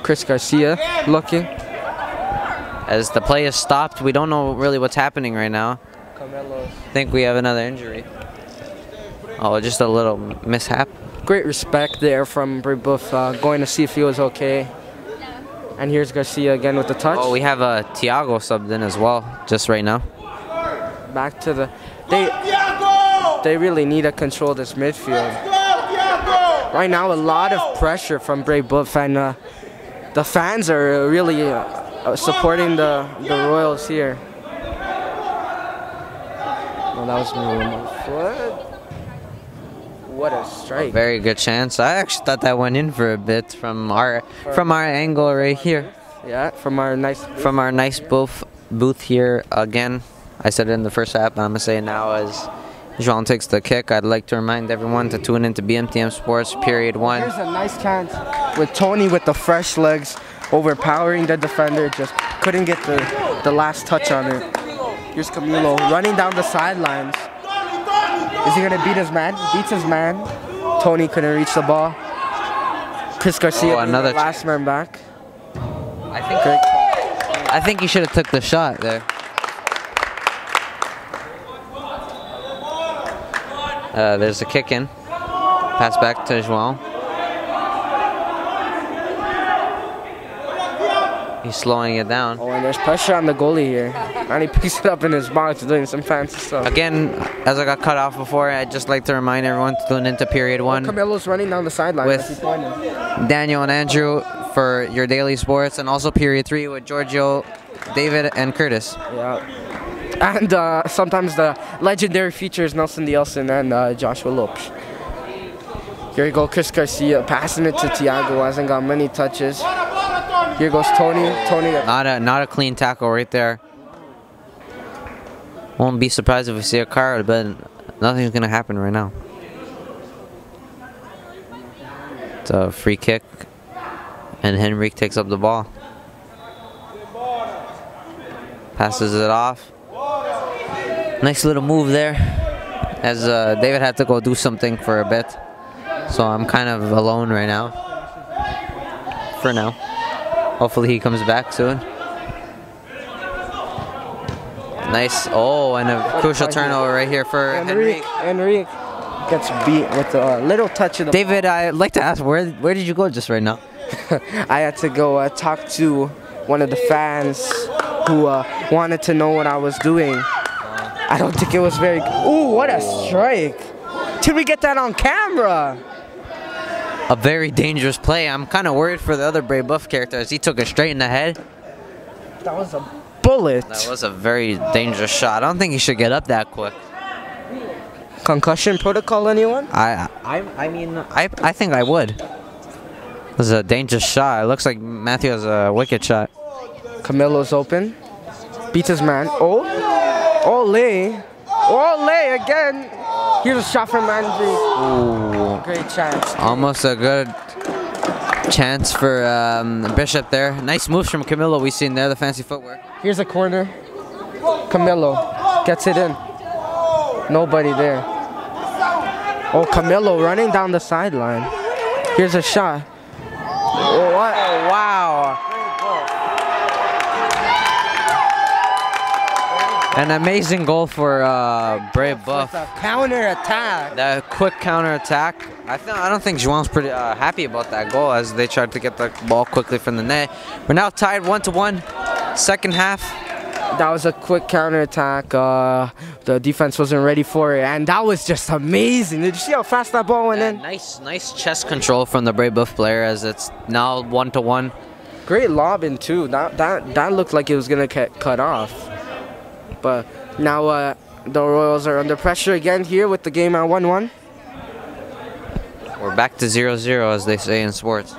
Chris Garcia looking. As the play is stopped, we don't know really what's happening right now. I think we have another injury. Oh, just a little mishap. Great respect there from Brebeuf, going to see if he was okay. And here's Garcia again with the touch. Oh, we have Thiago subbed in as well, just right now. Back to the... They really need to control this midfield. Right now, a lot of pressure from Brebeuf, and the fans are really supporting the Royals here. Well, that was me with my foot. What a strike! A very good chance. I actually thought that went in for a bit from our angle right here. Yeah, from our nice booth here again. I said it in the first half, but I'm gonna say it now as Jean takes the kick. I'd like to remind everyone to tune into BMTM Sports Period 1. Here's a nice chance with Tony with the fresh legs, overpowering the defender. Just couldn't get the last touch on it. Here's Camilo running down the sidelines. Is he gonna beat his man? Beats his man. Tony couldn't reach the ball. Chris Garcia, another last man back. I think he should have took the shot there. There's a kick in. Pass back to João. He's slowing it down. Oh, and there's pressure on the goalie here. And he picks it up in his box, doing some fancy stuff. Again, as I got cut off before, I'd just like to remind everyone to tune into Period 1. Camilo's running down the sideline with Daniel and Andrew for your daily sports, and also Period 3 with Giorgio, David, and Curtis. Yeah. And sometimes the legendary features Nelson Dielson and Joshua Lopes. Here you go, Chris Garcia passing it to Tiago. Hasn't got many touches. Here goes Tony. Tony. Not a clean tackle right there. Won't be surprised if we see a card, but nothing's gonna happen right now. It's a free kick, and Henrique takes up the ball. Passes it off. Nice little move there, as David had to go do something for a bit. So I'm kind of alone right now. For now. Hopefully he comes back soon. Nice. Oh, and a crucial turnover right here for Henrique. Henrique gets beat with a little touch of the David, I'd like to ask, where did you go just right now? I had to go talk to one of the fans who wanted to know what I was doing. I don't think it was very... Ooh, what a strike. Did we get that on camera? A very dangerous play. I'm kind of worried for the other Brave Buff character as he took it straight in the head. That was a bullet. That was a very dangerous shot. I don't think he should get up that quick. Concussion protocol, anyone? I mean, I think I would. It was a dangerous shot. It looks like Matthew has a wicked shot. Camilo's open. Beats his man. Oh. Ole. Ole again. Here's a shot from Andrew. Ooh. Great chance. Almost a good chance for Bishop there. Nice moves from Camilo we seen there, the fancy footwork. Here's a corner. Camilo gets it in. Nobody there. Oh, Camilo running down the sideline. Here's a shot. Oh, what? Oh, wow. An amazing goal for Brave Buff. Counter attack. The quick counter attack. I don't think João's pretty happy about that goal as they tried to get the ball quickly from the net. We're now tied 1-1. Second half. That was a quick counter attack. The defense wasn't ready for it, and that was just amazing. Did you see how fast that ball went in? Nice chest control from the Brave Buff player as it's now 1-1. Great lobbing too. That looked like it was gonna get cut off. But now the Royals are under pressure again here with the game at 1-1. We're back to 0-0 as they say in sports.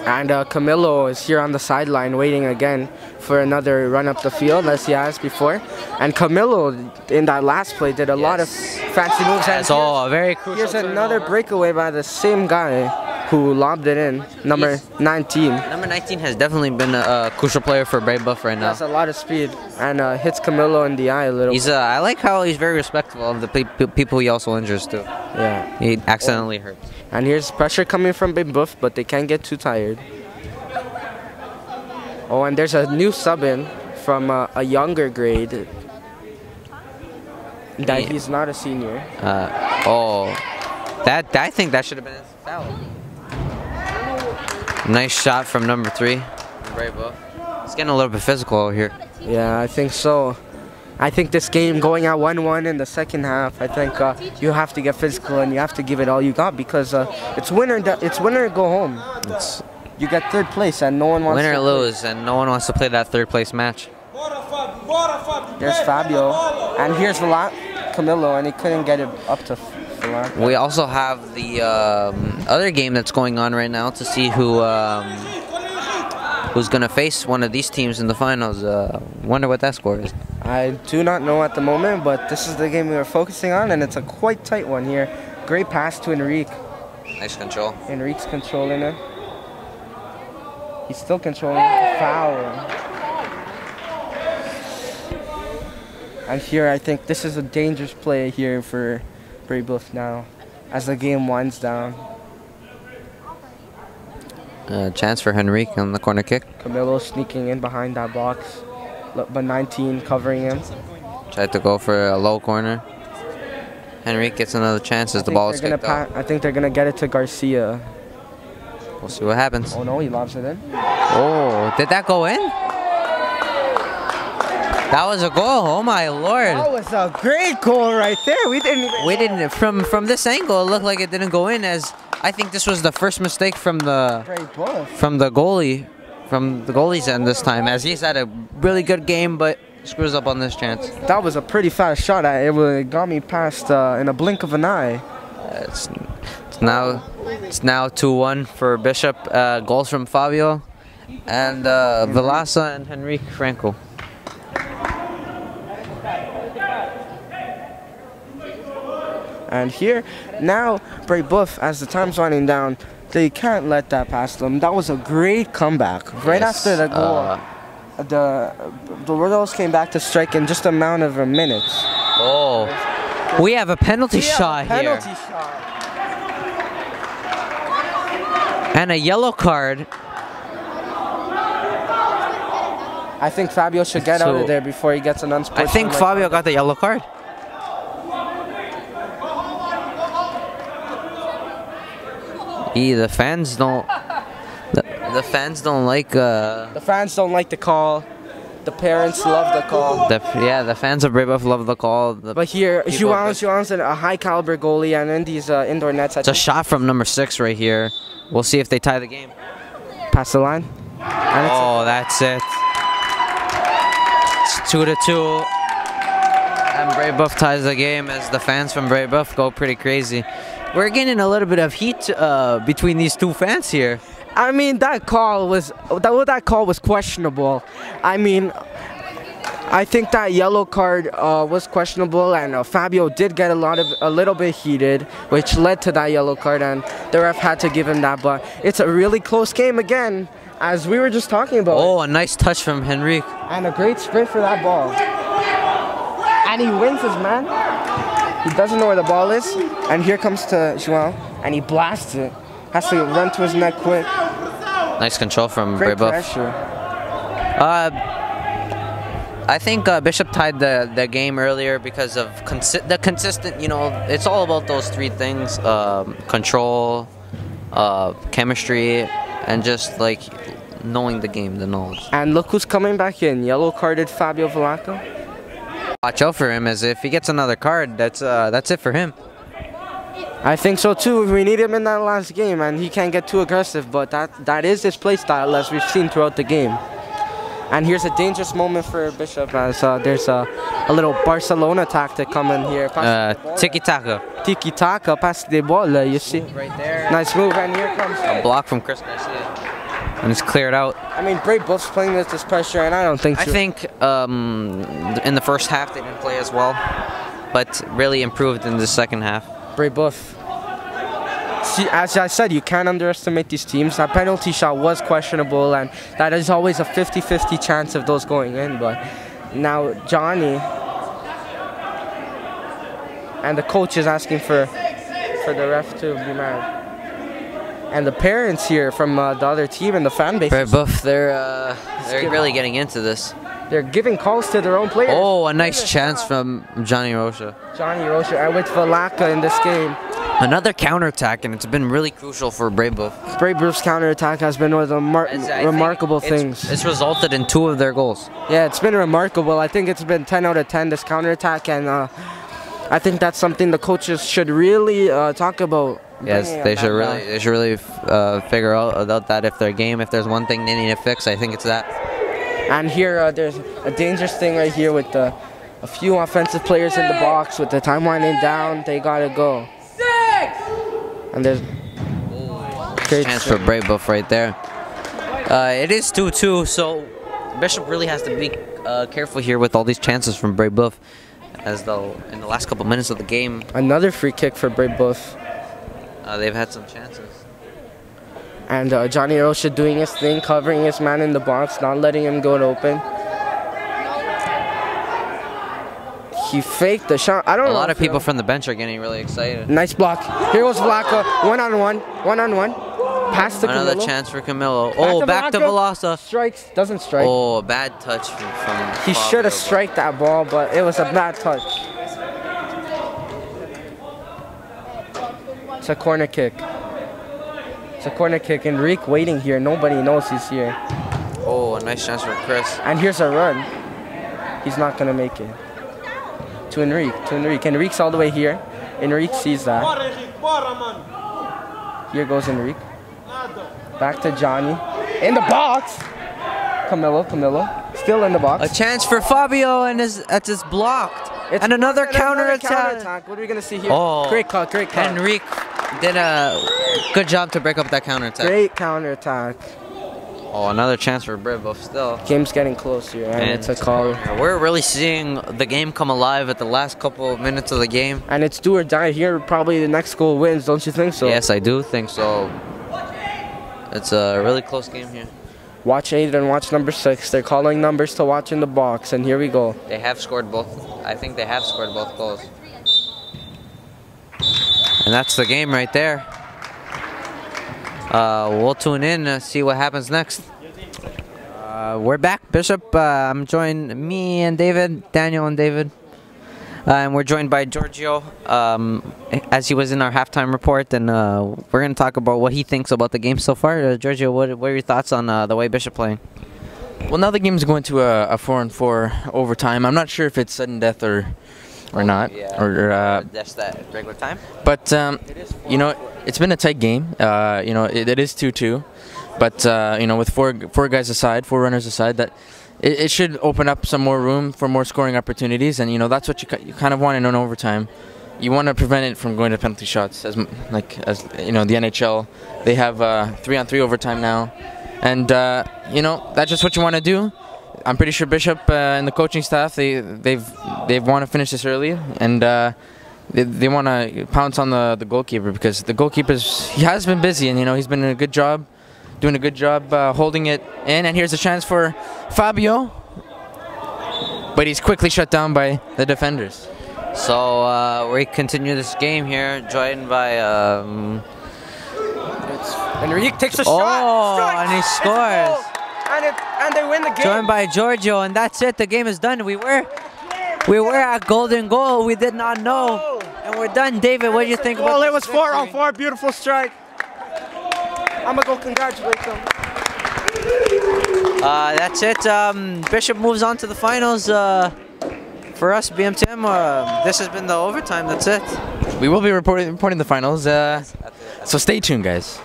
And Camilo is here on the sideline waiting again for another run up the field as he has before. And Camilo in that last play did a lot of fancy moves. That's all a very crucial. Here's another breakaway by the same guy who lobbed it in, number 19. Number 19 has definitely been a crucial player for Brave Buff right now. Has a lot of speed and hits Camilo in the eye a little. I like how he's very respectful of the people he also injures too. Yeah. He accidentally hurts. And here's pressure coming from Brave Buff, but they can't get too tired. Oh, and there's a new sub in from a younger grade. That he's not a senior. I think that should have been a foul. Nice shot from number 3. Brave Buff. It's getting a little bit physical here. Yeah, I think so. I think this game going at 1-1 in the second half, I think you have to get physical and you have to give it all you got because it's winner or go home. You get third place and no one wants winner to lose and no one wants to play that third place match. There's Fabio and here's Camilo and he couldn't get it up to Fabio. We also have the other game that's going on right now to see who's gonna face one of these teams in the finals. Wonder what that score is. I do not know at the moment, but this is the game we are focusing on, and it's a quite tight one here. Great pass to Enrique. Nice control. Enrique's controlling it. He's still controlling it. Foul. And here, I think this is a dangerous play here for Brave Buff now, as the game winds down. Chance for Henrique on the corner kick. Camilo sneaking in behind that box, but 19 covering him. Tried to go for a low corner. Henrique gets another chance as the ball is kicked out. I think they're going to get it to Garcia. We'll see what happens. Oh no, he lobs it in. Oh, did that go in? That was a goal. Oh my lord. That was a great goal right there. We didn't from this angle it looked like it didn't go in as I think this was the first mistake from the goalie from the goalie's end this time, as he's had a really good game, but screws up on this chance. That was a pretty fast shot. It got me past in a blink of an eye. It's now 2-1 for Bishop. Goals from Fabio and Velasa and Henrique Franco. And here, now, Brébeuf, as the time's winding down, they can't let that pass them. That was a great comeback. Right after the goal, the Royals came back to strike in just a amount of minutes. Oh, we have a penalty shot here. And a yellow card. I think Fabio should get out of there before he gets an unsportsmanlike. I think Fabio got the yellow card. The fans don't. The fans don't like. The fans don't like the call. The parents love the call. The fans of Brébeuf love the call. But here, Juan's a high caliber goalie, and in these indoor nets, it's a shot from number 6 right here. We'll see if they tie the game. Pass the line. Oh, that's it. It's 2-2. And Brébeuf ties the game as the fans from Brébeuf go pretty crazy. We're getting a little bit of heat between these two fans here. I mean, that call was questionable. I mean, I think that yellow card was questionable, and Fabio did get a little bit heated, which led to that yellow card, and the ref had to give him that. But it's a really close game again, as we were just talking about. Oh, a nice touch from Henrique. And a great sprint for that ball. And he wins his man. He doesn't know where the ball is, and here comes to João, and he blasts it. Has to run to his net quick. Nice control from Great Brébeuf. pressure. I think Bishop tied the game earlier because of the consistent, it's all about those 3 things: control, chemistry, and just like knowing the game, the knowledge. And look who's coming back in, yellow carded Fabio Velaka. Watch out for him, as if he gets another card, that's it for him. I think so too. We need him in that last game, and he can't get too aggressive, but that is his play style, as we've seen throughout the game. And here's a dangerous moment for Bishop, as there's a little Barcelona tactic coming here. Tiki-taka. Tiki-taka, pass the ball, you see. Right there. Nice move, and here comes a block from Chris Garcia. And it's cleared out. I mean, Brébeuf's playing with this pressure, and I don't think so. I think in the first half they didn't play as well, but really improved in the second half. Brébeuf. See, as I said, you can't underestimate these teams. That penalty shot was questionable, and that is always a 50-50 chance of those going in. But now Johnny and the coach is asking for the ref to be mad. And the parents here from the other team and the fan base. Brébeuf, they're really getting into this. They're giving calls to their own players. Oh, a nice chance from Johnny Rocha. Johnny Rocha, and with Velaka in this game. Another counterattack, and it's been really crucial for Brébeuf. Brébeuf's counterattack has been one of the remarkable things. It's resulted in 2 of their goals. Yeah, it's been remarkable. I think it's been 10 out of 10, this counterattack, and I think that's something the coaches should really talk about. Yes, they should really figure out that if there's one thing they need to fix, I think it's that. And here, there's a dangerous thing right here with a few offensive players in the box. With the time winding down, they gotta go. And there's great chance for Brébeuf right there. It is 2-2, so Bishop really has to be careful here with all these chances from Brébeuf, as though in the last couple minutes of the game. Another free kick for Brébeuf. They've had some chances. And Johnny Rocha doing his thing, covering his man in the box, not letting him go open. He faked the shot. I don't know. A lot of people from the bench are getting really excited. Nice block. Here goes Velaka. One-on-one. Pass to Camilo. Another chance for Camilo. Oh, back to Velasa. Strikes. Doesn't strike. Oh, a bad touch from He should have struck that ball, but it was a bad touch. It's a corner kick. It's a corner kick. Enrique waiting here. Nobody knows he's here. Oh, a nice chance for Chris. And here's a run. He's not going to make it. To Enrique. Enrique's all the way here. Enrique sees that. Here goes Enrique. Back to Johnny. In the box. Camilo. Still in the box. A chance for Fabio, and it's blocked. And another counter attack. What are we gonna see here? Oh, great cut. Henrique did a good job to break up that counter attack. Great counter attack. Oh, another chance for Brebeuf still. Game's getting close here, and it's a call. We're really seeing the game come alive at the last couple of minutes of the game. And it's do or die here. Probably the next goal wins, don't you think so? Yes, I do think so. It's a really close game here. Watch 8 and watch number 6. They're calling numbers to watch in the box, and here we go. They have scored both. I think they have scored both goals. And that's the game right there. We'll tune in and see what happens next. We're back, Bishop. I'm joined, me and David, Daniel and David. And we're joined by Giorgio, as he was in our halftime report. And we're going to talk about what he thinks about the game so far. Giorgio, what are your thoughts on the way Bishop playing? Well, now the game's going to a 4-on-4 overtime. I'm not sure if it's sudden death or not. Yeah, or that's that regular time. But, you know, it's been a tight game. You know, it is 2-2. But, you know, with four guys aside, 4 runners aside, that it should open up some more room for more scoring opportunities. And, you know, that's what you kind of want in an overtime. You want to prevent it from going to penalty shots. As you know, the NHL, they have 3-on-3 overtime now. And, you know, that's just what you want to do. I'm pretty sure Bishop and the coaching staff, they want to finish this early. And they want to pounce on the goalkeeper, because the he has been busy, and, you know, he's been doing a good job holding it in. And here's a chance for Fabio, but he's quickly shut down by the defenders. So we continue this game here, joined by Henrique takes a shot, and he scores. And they win the game. Joined by Giorgio, and that's it. The game is done. We were at golden goal. We did not know, and we're done. David, what do you think about this? Well, it was 4-on-4. Beautiful strike. I'm gonna go congratulate them. That's it. Bishop moves on to the finals. For us, BMTM, this has been the overtime. That's it. We will be reporting the finals. So stay tuned, guys.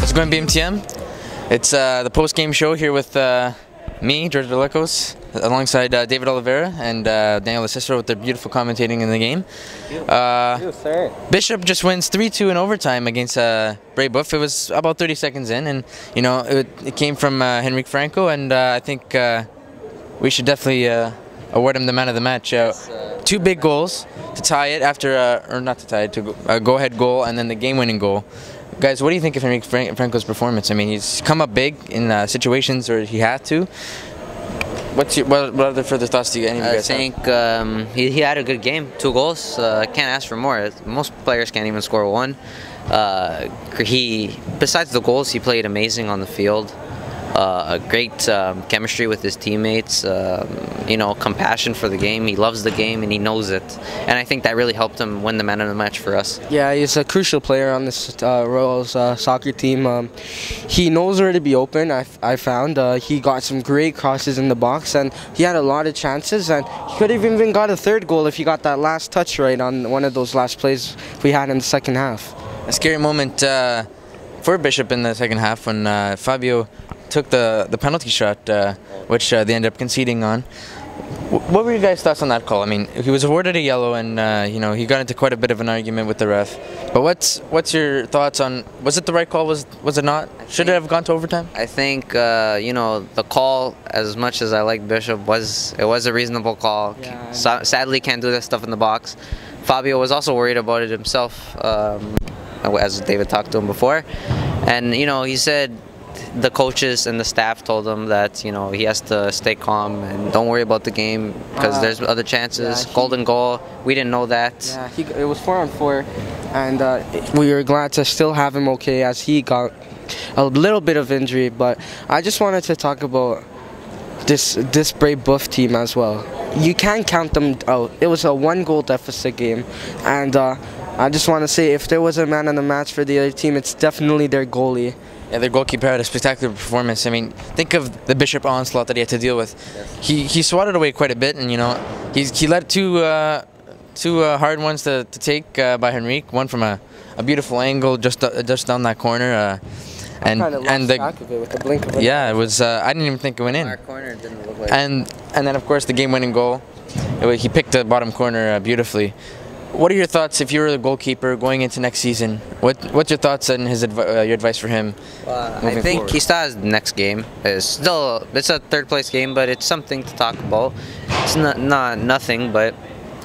It's going BMTM. It's the post-game show here with me, George Villecos, alongside David Oliveira and Daniel Cicero with their beautiful commentating in the game. Bishop just wins 3-2 in overtime against Brebeuf. It was about 30 seconds in, and, you know, it came from Henrique Franco, and I think we should definitely award him the man of the match. 2 big goals to tie it after, or not to tie it, to a go-ahead goal and then the game-winning goal. Guys, what do you think of Henrique Franco's performance? I mean, he's come up big in situations where he had to. What other further thoughts do you guys have? I think he had a good game. 2 goals. Can't ask for more. Most players can't even score 1. Besides the goals, he played amazing on the field. A great chemistry with his teammates, you know, compassion for the game. He loves the game and he knows it, and I think that really helped him win the man of the match for us. Yeah, he's a crucial player on this Royals soccer team. He knows where to be open. I found he got some great crosses in the box, and he had a lot of chances, and he could have even got a 3rd goal if he got that last touch right on one of those last plays we had in the second half. A scary moment for Bishop in the second half when Fabio took the penalty shot, which they ended up conceding on. What were your guys' thoughts on that call? I mean, he was awarded a yellow, and you know, he got into quite a bit of an argument with the ref. But what's your thoughts on? Was it the right call? Was it not? Should it have gone to overtime? I think you know, the call, as much as I like Bishop, was a reasonable call. Yeah. Sadly, can't do that stuff in the box. Fabio was also worried about it himself, as David talked to him before, and, you know, he said the coaches and the staff told him that, you know, he has to stay calm and don't worry about the game because there's other chances. Yeah, golden goal, we didn't know that. Yeah, it was 4-on-4, and we were glad to still have him okay, as he got a little bit of injury. But I just wanted to talk about this Brave Buff team as well. You can't count them out. It was a 1-goal deficit game, and I just want to say, if there was a man on the match for the other team, it's definitely their goalie. Yeah, their goalkeeper had a spectacular performance. I mean, think of the Bishop onslaught that he had to deal with. Yes. He swatted away quite a bit, and he let two hard ones to take by Henrique. One from a beautiful angle just down that corner. And the track of it with the blink of it. Yeah, it was. I didn't even think it went in. Our corner didn't look like. And then of course the game-winning goal. He picked the bottom corner beautifully. What are your thoughts if you were the goalkeeper going into next season? What's your thoughts and your advice for him? I think forward? he still has the next game. It's a third-place game, but it's something to talk about. It's not nothing, but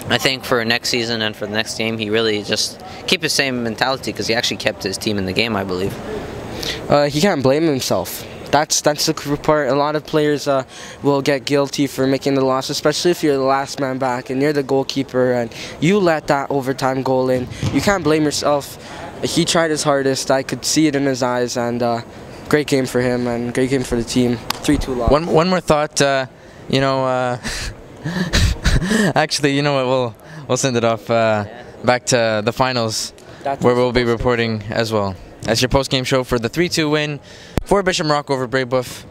I think for next season and for the next game, he really just keep the same mentality because he actually kept his team in the game, I believe. He can't blame himself. That's the cruel part. A lot of players will get guilty for making the loss, especially if you're the last man back and you're the goalkeeper and you let that overtime goal in. You can't blame yourself. He tried his hardest. I could see it in his eyes, and great game for him and great game for the team. 3-2 loss. One more thought. Actually, you know what? We'll send it off back to the finals, where we'll be reporting as well. That's your post-game show for the 3-2 win for Bishop Morocco over Brave Buff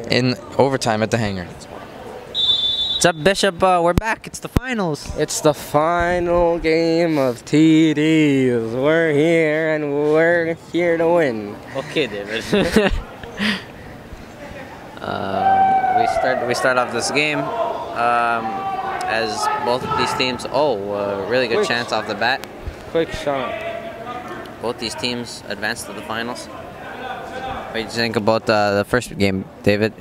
in overtime at the Hangar. What's up, Bishop? We're back. It's the finals. It's the final game of TDs. We're here and we're here to win. Okay, David. we start off this game as both of these teams. Really good chance off the bat. Quick shot. Both these teams advanced to the finals. What did you think about the first game, David?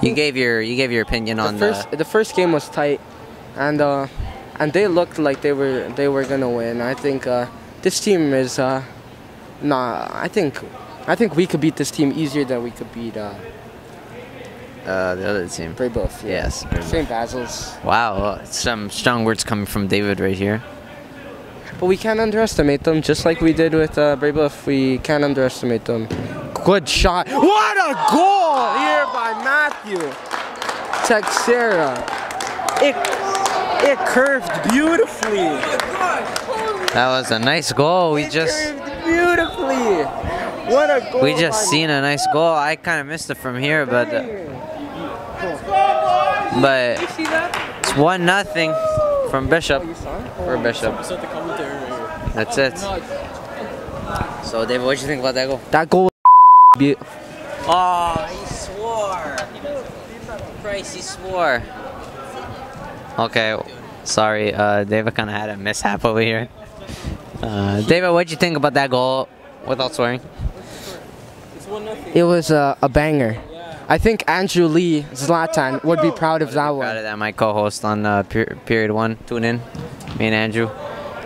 You gave your opinion on the first game was tight, and they looked like they were gonna win. I think this team is I think we could beat this team easier than we could beat the other team. Brave Buff. Yeah. Yes. St. Basil's. Wow, some strong words coming from David right here. But we can't underestimate them, just like we did with Brave Buff. We can't underestimate them. Good shot. What a goal here by Matthew Teixeira. It curved beautifully. That was a nice goal. It curved beautifully. What a goal. We just seen a nice goal. I kind of missed it from here, but it's 1-0 from Bishop. For Bishop. That's it. So, David, what do you think about that goal? That goal was beautiful. Oh, he swore. Christ, he swore. Okay, sorry. David kind of had a mishap over here. David, what do you think about that goal without swearing? It was a banger. I think Andrew Lee Zlatan would be proud of that one. Proud of that. My co-host on period 1. Tune in. Me and Andrew.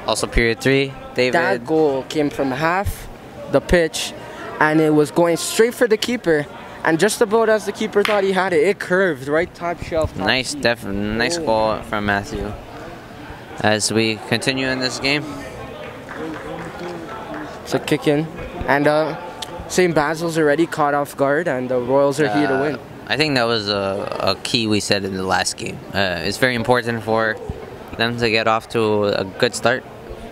Also period 3. David. That goal came from half the pitch, and it was going straight for the keeper. And just about as the keeper thought he had it, it curved right top shelf. Nice goal from Matthew. As we continue in this game. It's a kick in, and St. Basil's already caught off guard, and the Royals are here to win. I think that was a key we said in the last game. It's very important for them to get off to a good start,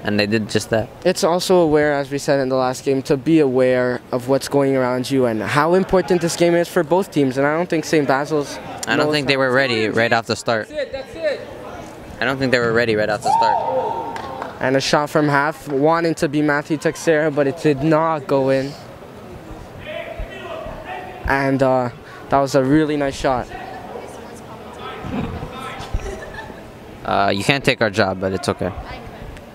and they did just that. It's also aware, as we said in the last game, to be aware of what's going around you and how important this game is for both teams. And I don't think St. Basil's. I don't think they were ready right off the start. That's it. I don't think they were ready right off the start. And a shot from half, wanting to be Matthew Teixeira, but it did not go in. And that was a really nice shot. You can't take our job, but it's okay.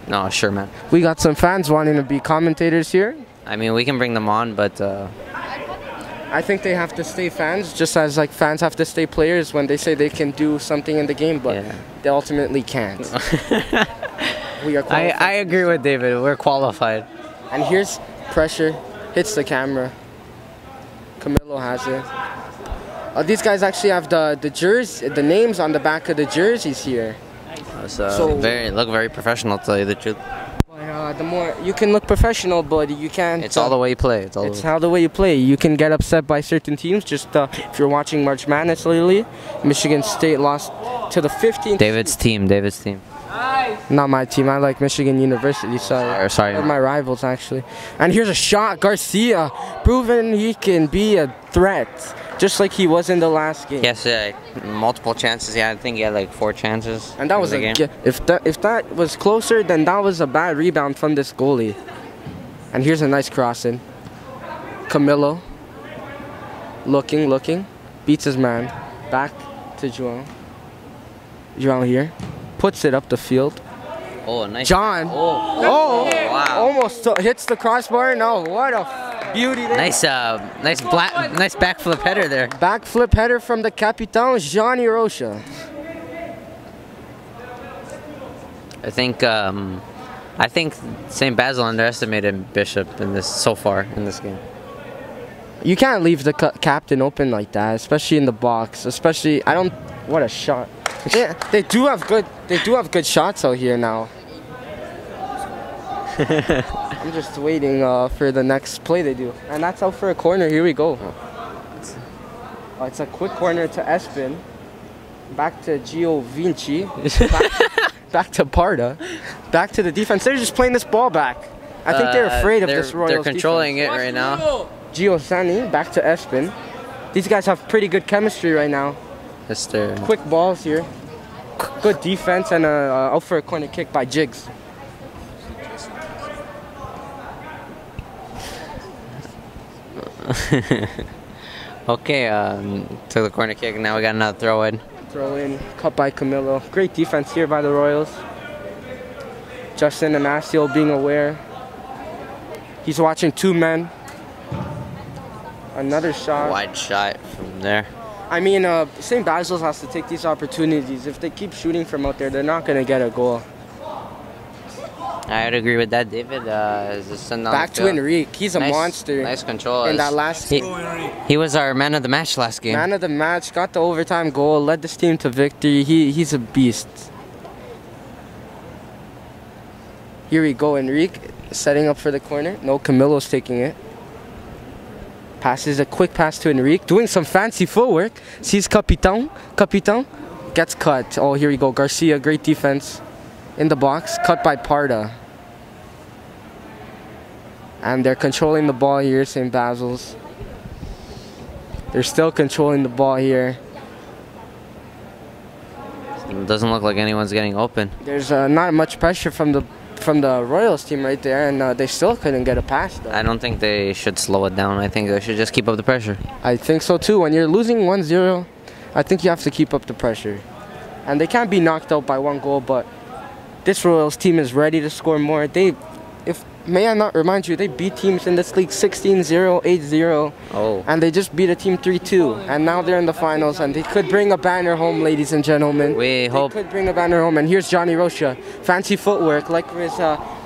No, sure, man. We got some fans wanting to be commentators here. I mean, we can bring them on, but I think they have to stay fans, just as like fans have to stay players when they say they can do something in the game, but they ultimately can't. We are qualified. I agree with David. We're qualified. And here's pressure, hits the camera. Camilo has it. These guys actually have the names on the back of the jerseys here. So look very professional, to tell you the truth. the more you can look professional, but you can't. It's all the way you play. It's how the way you play. You can get upset by certain teams. Just if you're watching March Madness lately, Michigan State lost to the 15th. David's team. Not my team. I like Michigan University. Sorry. They're my rivals, actually. And here's a shot. Garcia, proving he can be a threat, just like he was in the last game. Yes, multiple chances. Yeah, I think he had like 4 chances. And that was a game. If that was closer, then that was a bad rebound from this goalie. And here's a nice crossing. Camilo, looking, beats his man. Back to João. João here, puts it up the field. Oh, nice. John. Oh, wow. Almost hits the crossbar. No, what a beauty there. Nice backflip header there. Backflip header from the Capitão, Johnny Rocha. I think St. Basil underestimated Bishop in this so far in this game. You can't leave the captain open like that, especially in the box. What a shot. They do have good shots out here now. I'm just waiting for the next play they do. And that's out for a corner. Here we go. It's a quick corner to Espin. Back to Gio Vinci. Back to Parda. Back to the defense. They're just playing this ball back. I think they're afraid of this Royals. They're controlling defense. it right now. Gio Sani, back to Espin. These guys have pretty good chemistry right now. Quick balls here. Good defense and out for a corner kick by Jigs. Okay, to the corner kick. Now we got another throw in. Throw in, cut by Camilo. Great defense here by the Royals. Justin Anasio being aware. He's watching 2 men. Another shot. Wide shot from there. I mean, St. Basil's has to take these opportunities. If they keep shooting from out there, they're not going to get a goal. I'd agree with that, David. Back to Enrique. He's a monster. Nice control. In that last he was our man of the match last game. Man of the match, got the overtime goal, led this team to victory. He's a beast. Here we go, Enrique setting up for the corner. No, Camilo's taking it. Passes a quick pass to Enrique, doing some fancy footwork. Sees Capitão. Capitão gets cut. Oh, here we go. Garcia, great defense in the box. Cut by Parda. And they're controlling the ball here, St. Basil's. They're still controlling the ball here. It doesn't look like anyone's getting open. There's not much pressure from the Royals team right there, and they still couldn't get a pass though. I don't think they should slow it down. I think they should just keep up the pressure. I think so too. When you're losing 1-0, I think you have to keep up the pressure. And they can't be knocked out by 1 goal, but this Royals team is ready to score more. May I not remind you, they beat teams in this league 16-0, 8-0. Oh. And they just beat a team 3-2. And now they're in the finals, and they could bring a banner home, ladies and gentlemen. They could bring a banner home. And here's Johnny Rocha. Fancy footwork, like his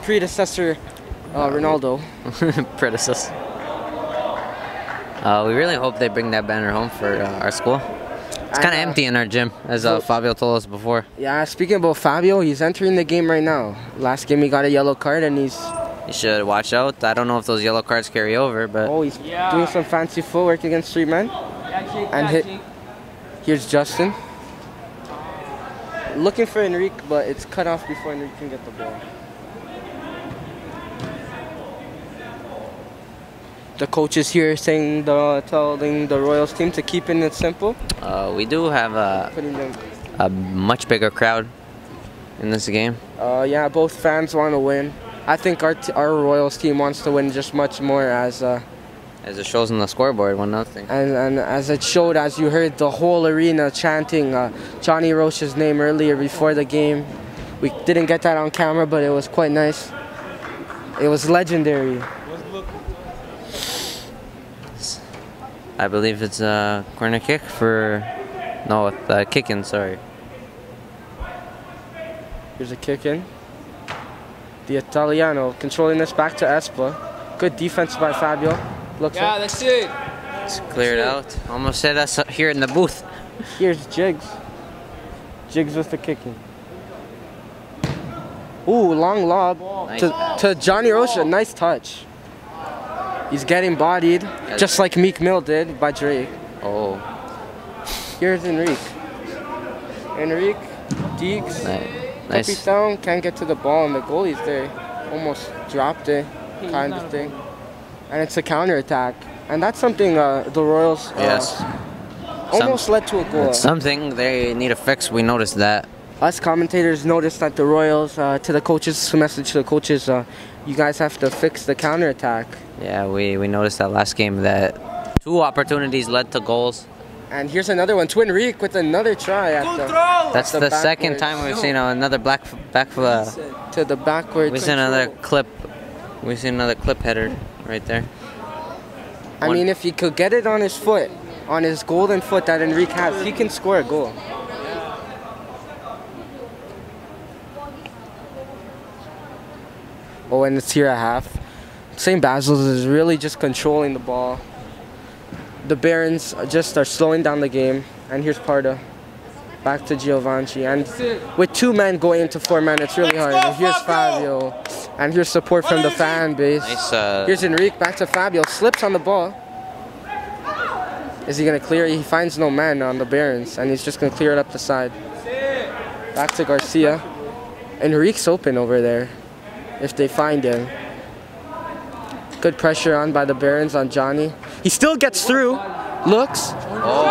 predecessor, Ronaldo. Predecessor. We really hope they bring that banner home for our school. It's kind of empty in our gym, as Fabio told us before. Yeah, speaking about Fabio, he's entering the game right now. Last game he got a yellow card, and You should watch out. I don't know if those yellow cards carry over, but... Oh, he's doing some fancy footwork against 3 men. And hit. Here's Justin. Looking for Enrique, but it's cut off before Enrique can get the ball. The coach is here telling the Royals team to keep it simple. We do have a much bigger crowd in this game. Yeah, both fans want to win. I think our Royals team wants to win just much more as it shows on the scoreboard, 1-0. And as it showed, as you heard the whole arena chanting Johnny Rocha's name earlier before the game. We didn't get that on camera, but it was quite nice. It was legendary. I believe it's a corner kick kick in, sorry. Here's a kick in. The Italiano controlling this back to Espa. Good defense by Fabio. That's it. It's cleared out. Almost said us here in the booth. Here's Jigs. Jigs with the kicking. Ooh, long lob Nice to Johnny Rocha. Nice touch. He's getting bodied, just like Meek Mill did by Drake. Oh. Here's Enrique. Enrique, Deeks, Nice. down, can't get to the ball, and the goalie's there. Almost dropped it, kind of thing. And it's a counterattack. And that's something the Royals almost led to a goal. It's something they need to fix. We noticed that. Us commentators noticed that the Royals, to the coaches, message to the coaches, you guys have to fix the counterattack. Yeah, we noticed that last game that 2 opportunities led to goals. And here's another one, Twin Reek with another try at That's the second time we've seen another to the backward. We've seen another clip. We've seen another clip header right there. I mean, if he could get it on his foot, on his golden foot that Enrique has, he can score a goal. Oh, and it's here at half. St. Basil's is really just controlling the ball. The Barons just are slowing down the game. And here's Parda. Back to Giovanni. And with 2 men going into 4 men, it's really hard. And here's Fabio. And here's support from the fan base. Nice, here's Enrique, back to Fabio. Slips on the ball. Is he going to clear? He finds no man on the Barons. And he's just going to clear it up the side. Back to Garcia. Enrique's open over there, if they find him. Good pressure on by the Barons on Johnny. He still gets through. Looks.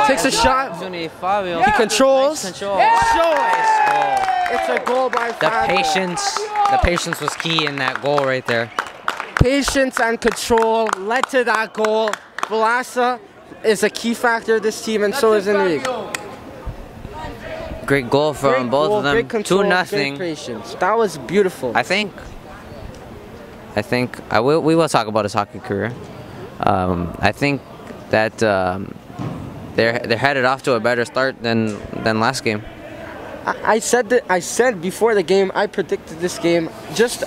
Takes a shot. Fabio. He controls. Nice control. It's a goal by Fabio. The patience was key in that goal right there. Patience and control led to that goal. Velasa is a key factor of this team, and so is Enrique. Great goal from both of them. Great control, 2-0. great patience. That was beautiful. I think we will talk about his hockey career. I think that they're headed off to a better start than last game. I said before the game, I predicted this game.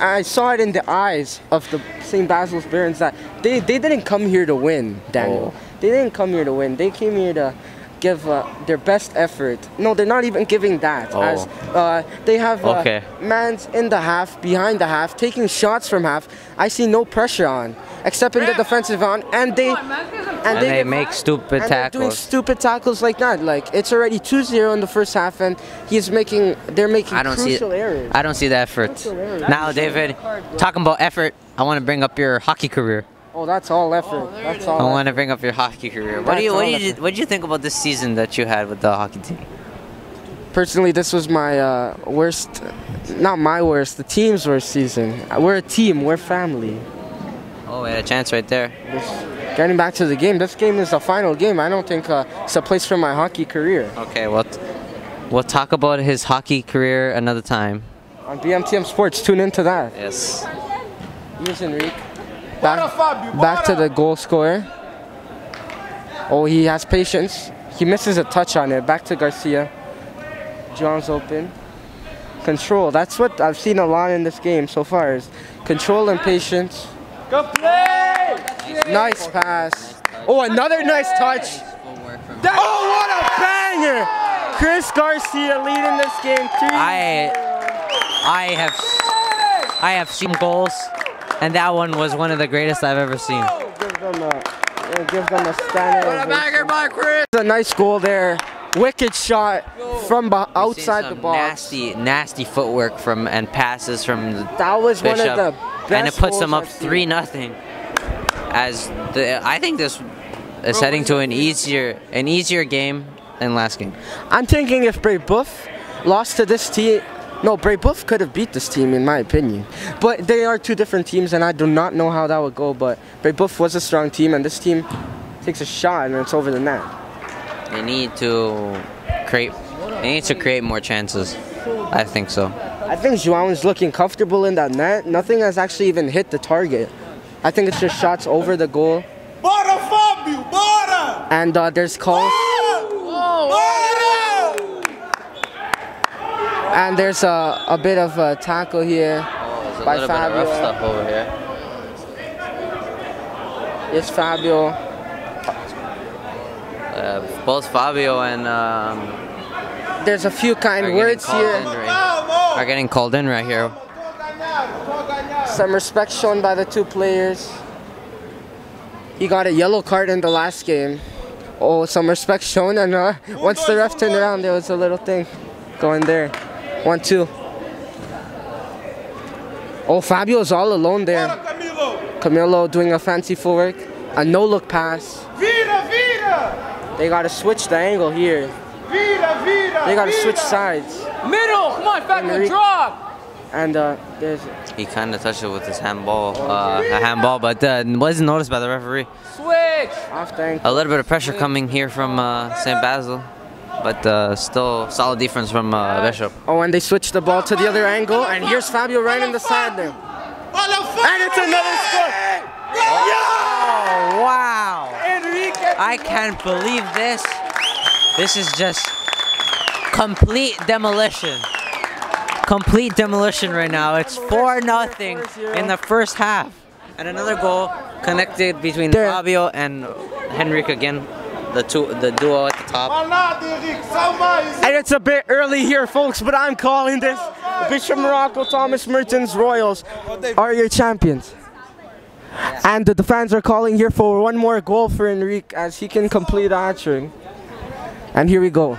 I saw it in the eyes of the St. Basil's Barons that they didn't come here to win, Daniel. They didn't come here to win. They came here to give their best effort. No, they're not even giving that. As they have mans in the half, behind the half, taking shots from half. I see no pressure on, except in the defensive end, and they make stupid tackles. They're doing stupid tackles like that. Like, it's already 2-0 in the first half, and they're making crucial errors. I don't see the effort. Now, David, talking about effort, I want to bring up your hockey career. Oh, that's all effort. That's all. I want to bring up your hockey career. What do you think about this season that you had with the hockey team? Personally, this was my worst. Not my worst. The team's worst season. We're a team. We're family. Oh, we had a chance right there. Getting back to the game. This game is the final game. I don't think it's a place for my hockey career. Okay, well, we'll talk about his hockey career another time. On BMTM Sports, tune into that. Yes. Here's Enrique. Back to the goal scorer. Oh, he has patience. He misses a touch on it. Back to Garcia. John's open. Control. That's what I've seen a lot in this game so far. Is control and patience. Good play! Nice pass. Oh, another nice touch. Oh, what a banger! Chris Garcia leading this game 3-0. I have seen goals. And that one was one of the greatest I've ever seen. Give them a standing ovation. A nice goal there. Wicked shot from outside the box. Nasty footwork and passes from that was Bishop, one of the best. And it puts them up 3-0. I think this is heading to an easier game than last game. I'm thinking if Brebeuf lost to this team. No, Brebeuf could have beat this team, in my opinion. But they are 2 different teams, and I do not know how that would go. But Brebeuf was a strong team, and this team takes a shot, and it's over the net. They need to create more chances. I think so. I think João is looking comfortable in that net. Nothing has actually even hit the target. I think it's just shots over the goal. Bora, Fábio! Bora! And there's calls. And there's a bit of a tackle here by Fabio. Fabio. Bit of rough stuff over here. It's Fabio. Both Fabio and there's a few kind words here. Are getting called in right here. Some respect shown by the two players. He got a yellow card in the last game. Oh, some respect shown, and once the ref turned around, there was a little thing going there. 1-2. Oh, Fabio's all alone there. Camilo doing a fancy footwork. A no-look pass. They got to switch the angle here. They got to switch sides. Middle, come on, Fabio, drop! And there's... He kind of touched it with his handball, but wasn't noticed by the referee. Switch! Off the ankle. A little bit of pressure coming here from St. Basil, but still solid defense from Bishop. Oh, and they switched the ball to the other angle, and here's Fabio right in the side there. And it's another score! Oh, wow! I can't believe this. This is just complete demolition. Complete demolition right now. It's 4-0 in the first half. And another goal connected between Fabio and Henrik again. The duo at the top. And it's a bit early here, folks, but I'm calling this. Bishop Morocco Thomas Mertens Royals are your champions. And the fans are calling here for one more goal for Enrique as he can complete a hat-trick. And here we go.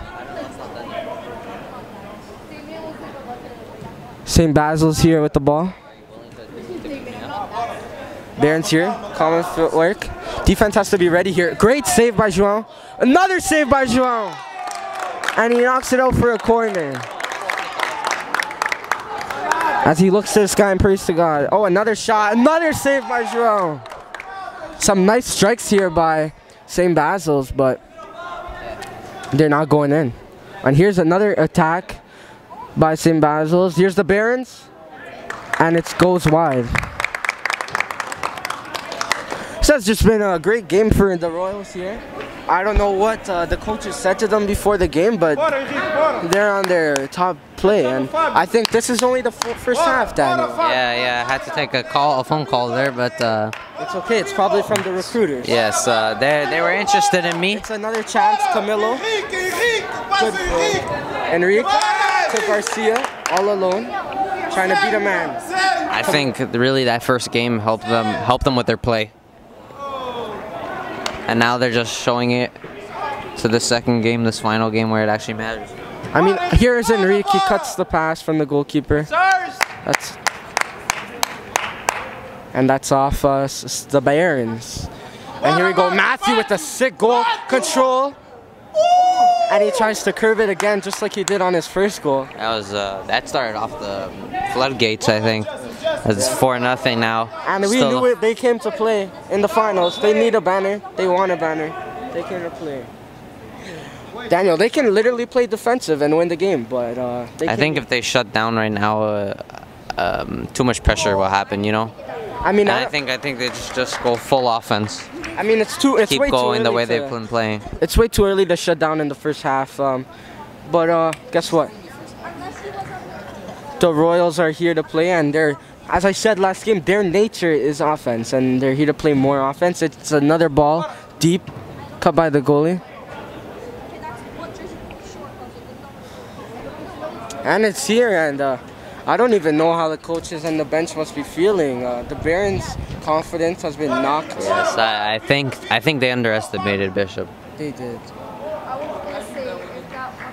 St. Basil's here with the ball. Baron's here. Common footwork. Defense has to be ready here. Great save by João. Another save by João. And he knocks it out for a corner. As he looks to the sky and prays to God. Oh, another shot. Another save by João. Some nice strikes here by St. Basil's, but they're not going in. And here's another attack by St. Basil's. Here's the Barons. And it goes wide. This has just been a great game for the Royals here. I don't know what the coaches said to them before the game, but they're on their top play, and I think this is only the first half, Daniel. Yeah, I had to take a phone call there, but it's okay. It's probably from the recruiters. Yes, they were interested in me. It's another chance, Camilo. Enrique to Garcia, all alone, trying to beat a man. I think really that first game helped them with their play. And now they're just showing it to the second game, this final game where it actually matters. I mean, here's Enrique. He cuts the pass from the goalkeeper. That's off the Barons. And here we go, Matthew with a sick goal control. And he tries to curve it again, just like he did on his first goal. That started off the floodgates, I think. It's 4-0 now. And we knew it. They came to play in the finals. They need a banner. They want a banner. They came to play. Daniel, they can literally play defensive and win the game, but I think if they shut down right now, too much pressure will happen. You know. I mean, I think they just go full offense. I mean, it's keep way going too the way they've to, been playing. It's way too early to shut down in the first half. But guess what? The Royals are here to play, and they're, as I said last game, their nature is offense, and they're here to play more offense. It's another ball deep, cut by the goalie. And it's here, and I don't even know how the coaches and the bench must be feeling. The Barons' confidence has been knocked. Yes, I think they underestimated Bishop. They did.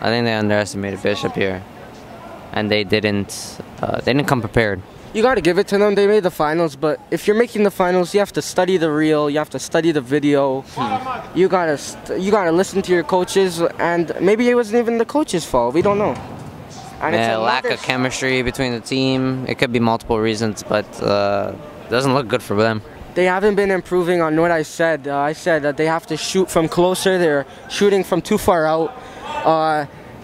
I think they underestimated Bishop here, and they didn't come prepared. You got to give it to them. They made the finals, but if you're making the finals, you have to study the reel. You have to study the video. You gotta listen to your coaches, and maybe it wasn't even the coaches' fault. We don't know. And yeah, lack of chemistry between the team. It could be multiple reasons, but doesn't look good for them. They haven't been improving on what I said. I said that they have to shoot from closer. They're shooting from too far out.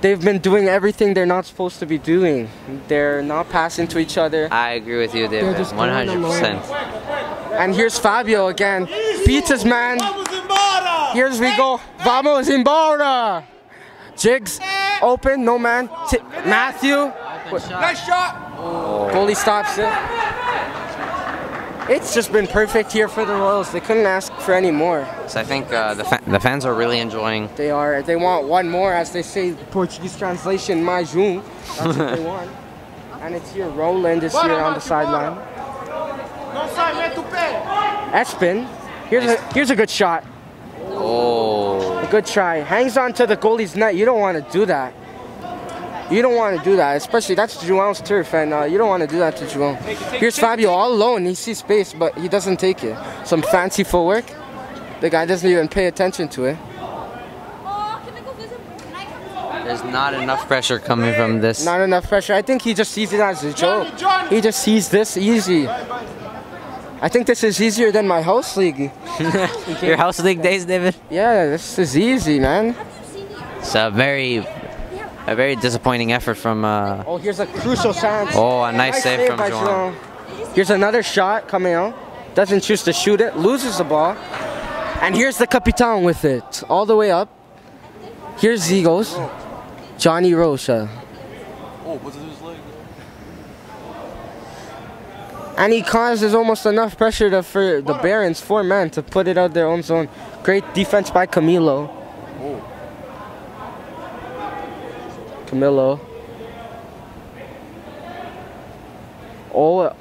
They've been doing everything they're not supposed to be doing. They're not passing to each other. I agree with you, David. 100%. And here's Fabio again. Beats his man. Here's we go. Vamos embora. Jigs open, no man. Matthew. Nice shot. Oh. Goalie stops it. It's just been perfect here for the Royals. They couldn't ask for any more. So I think the fans are really enjoying. They are. They want one more, as they say, Portuguese translation, mais um. That's what they want. And it's here. Roland is here on the sideline. Espin. Here's a good shot. Oh. A good try. Hangs on to the goalie's net. You don't want to do that. You don't want to do that, especially that's João's turf, and you don't want to do that to João. Here's Fabio all alone. He sees space, but he doesn't take it. Some fancy footwork. The guy doesn't even pay attention to it. There's not enough pressure coming from this. Not enough pressure. I think he just sees it as a joke. He just sees this easy. I think this is easier than my house league. Your house league days, David? Yeah, this is easy, man. It's a very disappointing effort from. Oh, here's a crucial chance. Oh, a nice save from by João. Here's another shot coming out. Doesn't choose to shoot it. Loses the ball. And here's the Capitan with it. All the way up. Here's Zigos. Johnny Rocha. And he causes almost enough pressure for the Barons, 4 men, to put it out their own zone. Great defense by Camilo. Camilo. Oh,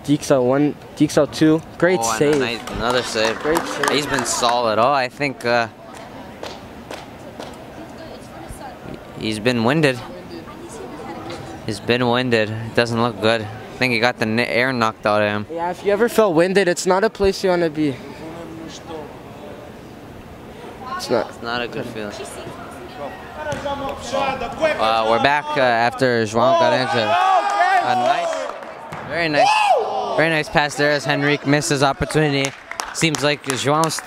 Deeks 1, Deeks 2. Great save. Another save. Great save. He's been solid. Oh, I think he's been winded. He's been winded. It doesn't look good. I think he got the air knocked out of him. Yeah, if you ever felt winded, it's not a place you want to be. It's not a good feeling. We're back after João got into a very nice pass there as Henrique missed his opportunity. Seems like João's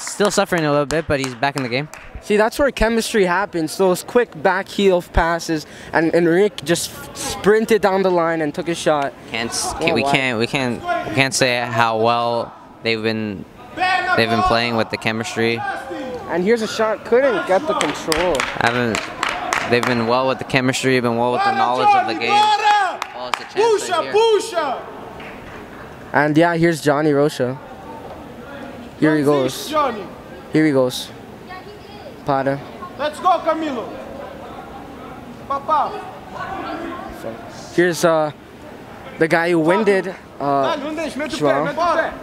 still suffering a little bit, but he's back in the game. See, that's where chemistry happens. Those quick back heel passes, and Enrique just sprinted down the line and took a shot. We can't say how well they've been playing with the chemistry. And here's a shot, couldn't get the control. They've been well with the chemistry, been well with the knowledge of the game. Well, it's a chance right here. And yeah, here's Johnny Rocha. Here he goes. Here he goes. Para. Let's go, Camilo. Papa. Here's the guy who winded João.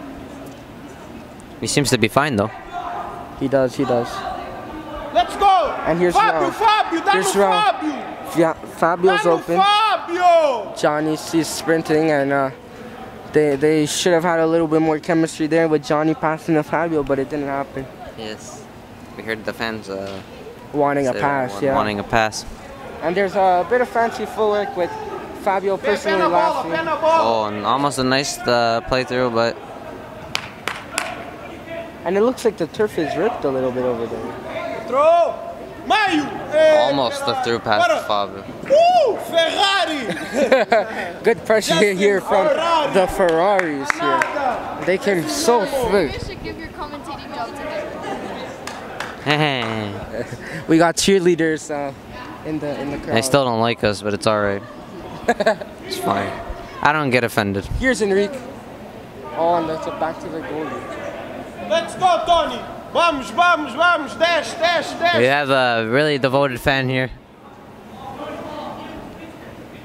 He seems to be fine though. He does. Let's go. And here's Fabio. Here's Fabio. Fabio's open. Fabio. Johnny's sprinting, and they should have had a little bit more chemistry there with Johnny passing to Fabio, but it didn't happen. Yes. We heard the fans wanting a pass, wanting a pass. And there's a bit of fancy footwork with Fabio personally laughing. Oh, and almost a nice playthrough, but. And it looks like the turf is ripped a little bit over there. Almost a through pass to Fabio. Ferrari! Good pressure here from the Ferraris here. They came so quick. You should give your commentating job to them. We got cheerleaders in the crowd. They still don't like us, but it's alright. It's fine. I don't get offended. Here's Enrique. Oh, and that's back to the goalie. Let's go, Tony! Vamos, dash. We have a really devoted fan here.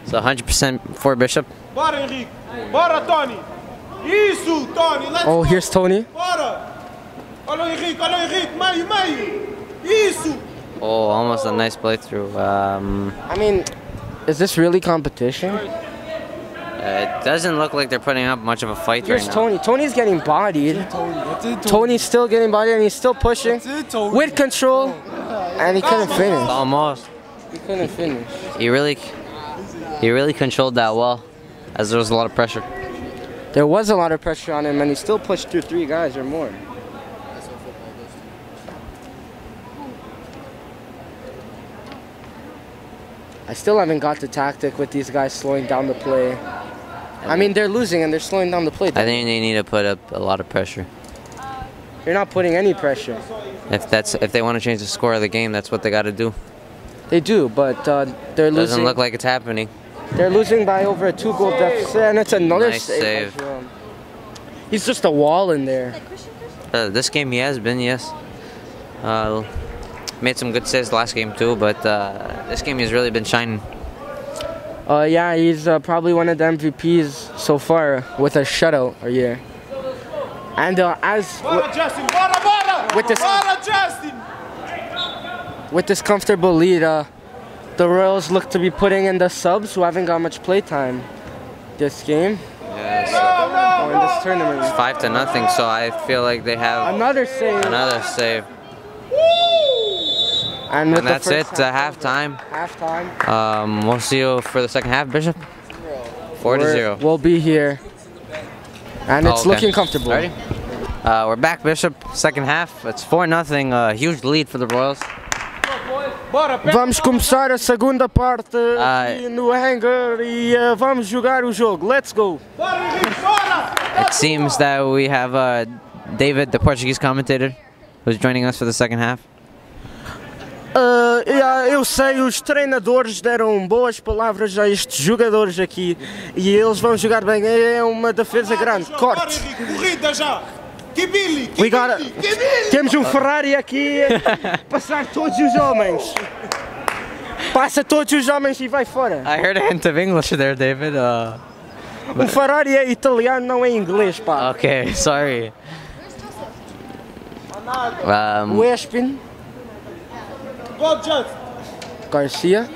So 100% for Bishop. Bora, Henrique. Bora, Tony. Isso, Tony. Let's go. Here's Tony. Bora. Olha o Henrique. Meio. Isso. Oh, almost a nice playthrough. I mean, is this really competition? It doesn't look like they're putting up much of a fight Here's right now. Tony. Tony's getting bodied. Tony's still getting bodied, and he's still pushing with control, and he couldn't finish. Almost. He couldn't finish. He really controlled that well, as there was a lot of pressure. There was a lot of pressure on him, and he still pushed through 3 guys or more. I still haven't got the tactic with these guys slowing down the play. I mean, they're losing and they're slowing down the play. I think they need to put up a lot of pressure. They're not putting any pressure. If they want to change the score of the game, that's what they got to do. They do, but they're losing. Doesn't look like it's happening. They're losing by over a 2-goal deficit, and it's another Nice save. He's just a wall in there. This game he has been, yes. Made some good saves last game too, but this game he's really been shining. Yeah, he's probably one of the MVPs so far with a shutout a year. And as Bora, Justin! Bora, bora! With this- Bora, Justin! with this comfortable lead, the Royals look to be putting in the subs who haven't got much playtime this game Yeah, or in this tournament. so 5-0, so I feel like they have Another save. another save. And, with And that's the it, first halftime. halftime. We'll see you for the second half, Bishop. 4-0. We'll be here. And it's Oh, okay. looking comfortable. Ready? We're back, Bishop. Second half. It's 4-0. A huge lead for the Royals. Bora, pega! Vamos começar a segunda parte aqui no hangar e vamos jogar o jogo. Let's go! Bora, Henrique, bora! It seems that we have David, the Portuguese commentator, who's joining us for the second half. Eu sei, os treinadores deram boas palavras a estes jogadores aqui e eles vão jogar bem. É uma defesa grande. Bora, Corte! Henrique, corrida já! Kibili, We got Kibili, Kibili! Temos um Ferrari aqui a passar todos os homens. Passa todos os homens e vai fora. I heard a hint of English there, David. Um Ferrari é italiano, não é inglês, pá. Okay, sorry. O Espin, Go, Justin!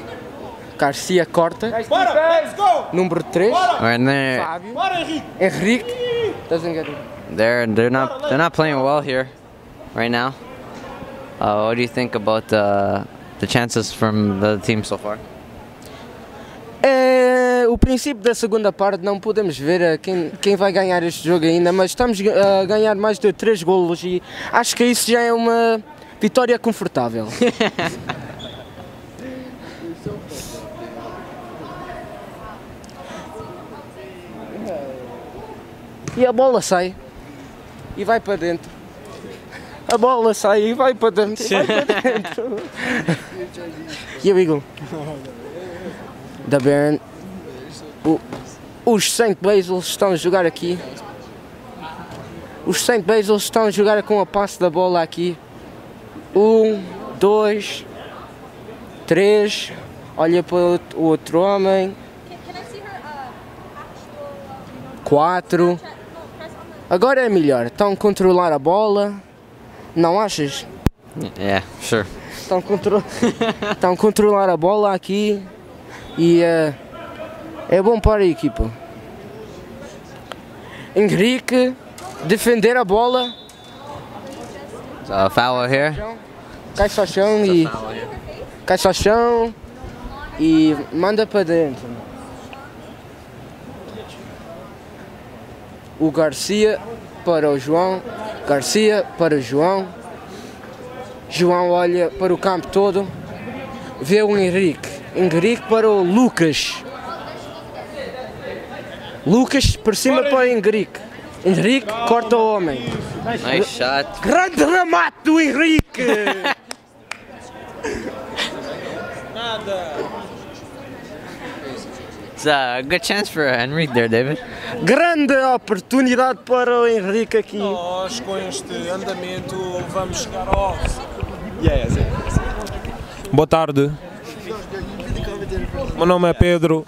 Garcia corta. Bora, let's go! Número 3, We're in there. Fábio. Bora, Henrique! Henrique. Doesn't get it. They're not playing well here, right now. What do you think about the chances from the team so far? É o princípio da segunda parte, não podemos ver quem vai ganhar este jogo ainda, mas estamos a ganhar mais de 3 golos e acho que isso já é uma vitória confortável. E a bola sai e vai para dentro. A bola sai e vai para dentro. Vai para dentro. Here we go. Da Baron. Os Saint Basils estão a jogar aqui. Os Saint Basils estão a jogar com a passe da bola aqui. 1, 2, 3. Olha para o outro homem. Can I see her actual 4. Agora é melhor. Estão a controlar a bola. Não achas? Yeah, sure. Estão a controlar a bola aqui. E é bom para a equipa. Henrique defender a bola. So foul here. Cai-se ao chão e cai-se ao chão e manda para dentro. O Garcia para o João. Garcia para o João. João olha para o campo todo. Vê o Henrique. Henrique para o Lucas. Lucas por cima para o Henrique. Henrique corta o homem. Nice shot. Grande remate do Henrique! It's a good chance for Henrique there, David. Grande oportunidade para o Henrique aqui. Nós com este andamento vamos chegar ao Boa tarde. Meu nome é Pedro.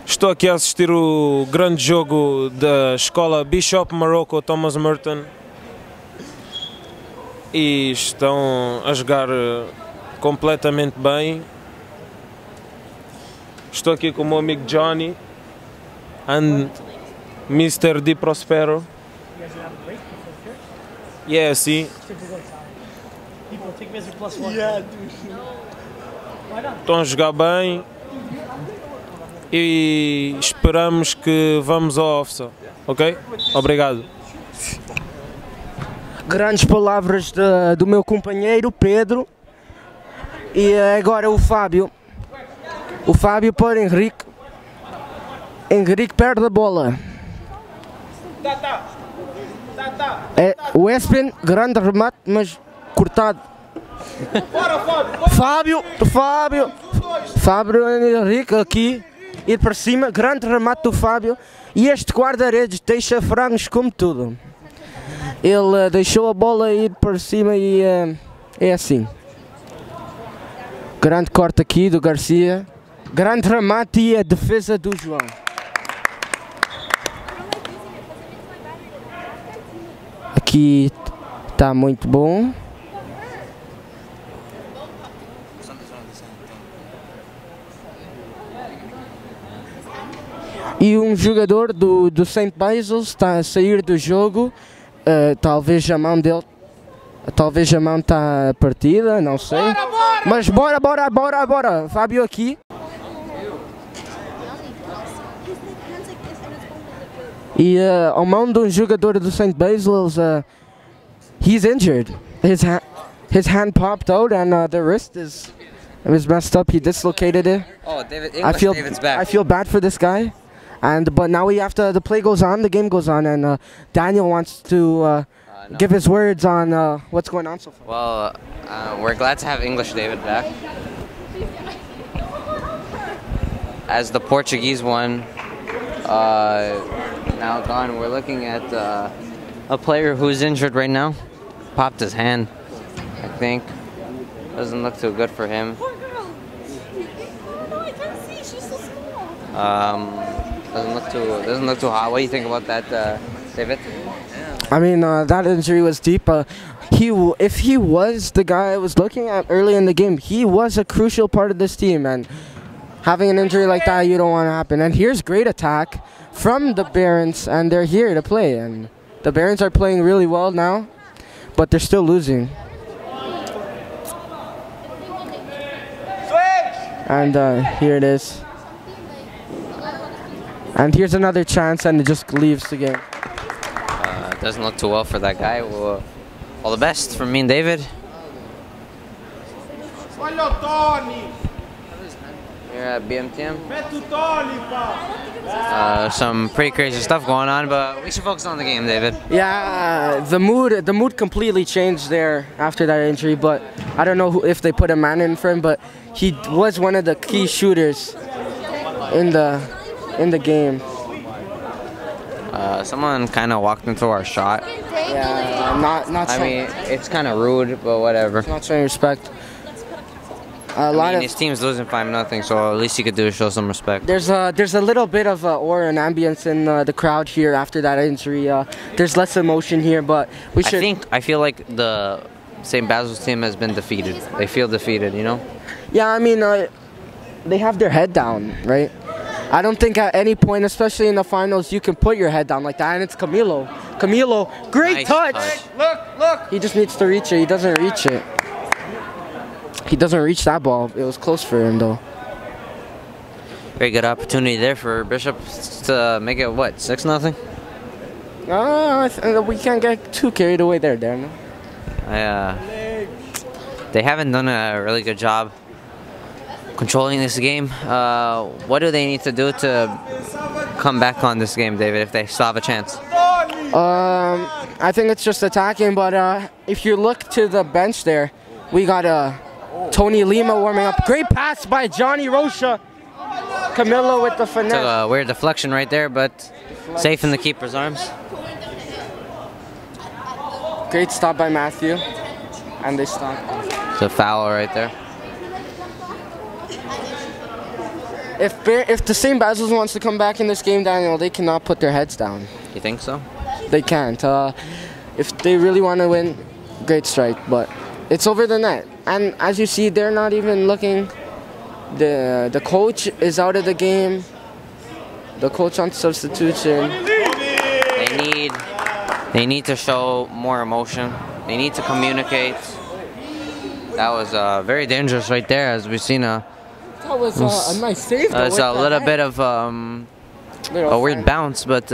Estou aqui a assistir o grande jogo da escola Bishop Morocco Thomas Merton e estão a jogar completamente bem. Estou aqui com o meu amigo Johnny and Mr. Di Prospero. E é assim. Estão a jogar bem e esperamos que vamos ao office, ok? Obrigado. Grandes palavras do meu companheiro Pedro. E agora o Fábio. O Fábio para Henrique. Henrique perde a bola. É o Espen, grande remate, mas cortado. Fábio Henrique aqui, ir para cima, grande remate do Fábio. E este guarda-redes deixa frangos como tudo. Ele deixou a bola ir para cima e é assim. Grande corte aqui do Garcia. Grande remate e a defesa do João. que tá muito bom. E um jogador do St. Basil's está a sair do jogo. Talvez a mão dele. Talvez a mão está partida, não sei. Mas bora! Fábio aqui. E a mão de um jogador do St. Basil's, he's injured. His hand popped out and the wrist is messed up. He dislocated it. Oh, David, David's back. I feel bad for this guy. But now we have to. The play goes on. The game goes on, and Daniel wants to give his words on what's going on so far. Well, we're glad to have English David back. As the Portuguese one now gone, we're looking at a player who's injured right now. Popped his hand, I think. Doesn't look too good for him. Poor girl. No, I can't see. She's so small. Doesn't look too hot. What do you think about that, David? I mean, that injury was deep. If he was the guy I was looking at early in the game, he was a crucial part of this team, and having an injury like that, you don't want to happen. And here's great attack from the Barons, and they're here to play. And the Barons are playing really well now, but they're still losing. And here it is. And here's another chance, and it just leaves the game. Doesn't look too well for that guy. Well, all the best from me and David. Here at BMTM. Some pretty crazy stuff going on, but we should focus on the game, David. Yeah, the mood completely changed there after that injury, but I don't know if they put a man in for him, but he was one of the key shooters in the game. Someone kind of walked into our shot. Yeah, not. I mean, it's kind of rude, but whatever. Not showing respect. His team's losing 5-0, so at least you could do is show some respect. There's a little bit of aura and ambience in the crowd here after that injury. There's less emotion here, but we should. I feel like the St. Basil's team has been defeated. They feel defeated, you know? Yeah, I mean, they have their head down, right? I don't think at any point, especially in the finals, you can put your head down like that. And it's Camilo. Camilo, great Nice touch. Look! He just needs to reach it. He doesn't reach it. He doesn't reach that ball. It was close for him, though. Very good opportunity there for Bishop to make it, what, 6-0? We can't get too carried away there, Darren. They haven't done a really good job controlling this game. What do they need to do to come back on this game, David, if they still have a chance? I think it's just attacking, but if you look to the bench there, we got Tony Lima warming up. Great pass by Johnny Rocha. Camilo with the finesse. Took a weird deflection right there, but safe in the keeper's arms. Great stop by Matthew. And they stop. It's a foul right there. If the St. Basil's wants to come back in this game, Daniel, they cannot put their heads down. You think so? They can't. If they really want to win, great strike, but it's over the net. And as you see, they're not even looking. The coach is out of the game. The coach on substitution. They need to show more emotion. They need to communicate. That was very dangerous right there, as we've seen That was a nice save. It's a little bit of a weird bounce, but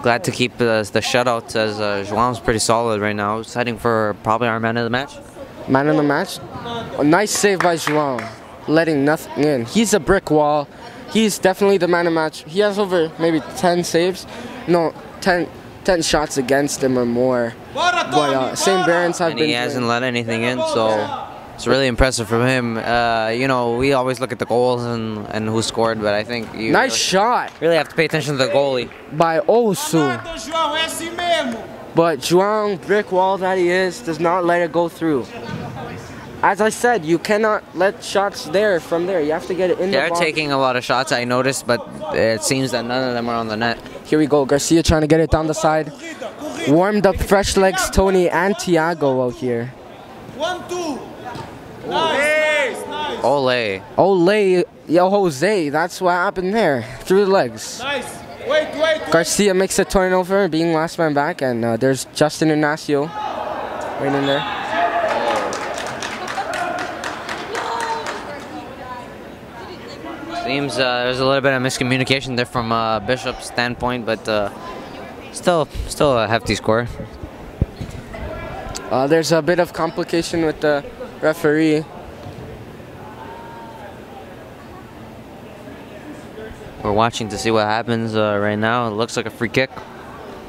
glad to keep the shutout, as João's pretty solid right now. He's heading for probably our man of the match. Man of the match? A nice save by João, letting nothing in. He's a brick wall. He's definitely the man of the match. He has over maybe 10 saves. No, 10 shots against him or more. But St. Barons have been. He hasn't let anything in, so it's really impressive from him. You know, we always look at the goals and who scored, but I think you nice shot. Really have to pay attention to the goalie. By Osu. But João, brick wall that he is, does not let it go through. As I said, you cannot let shots from there. You have to get it in the box. They're taking a lot of shots, I noticed, but it seems that none of them are on the net. Here we go. Garcia trying to get it down the side. Warmed up fresh legs Tony and Tiago out here. 1-2. Nice. Ole. Ole, yo Jose, that's what happened there. Through the legs. Nice. Wait. Garcia makes a turnover, being last man back, and there's Justin Ignacio right in there. Seems there's a little bit of miscommunication there from Bishop's standpoint, but still a hefty score. There's a bit of complication with the referee. We're watching to see what happens right now. It looks like a free kick.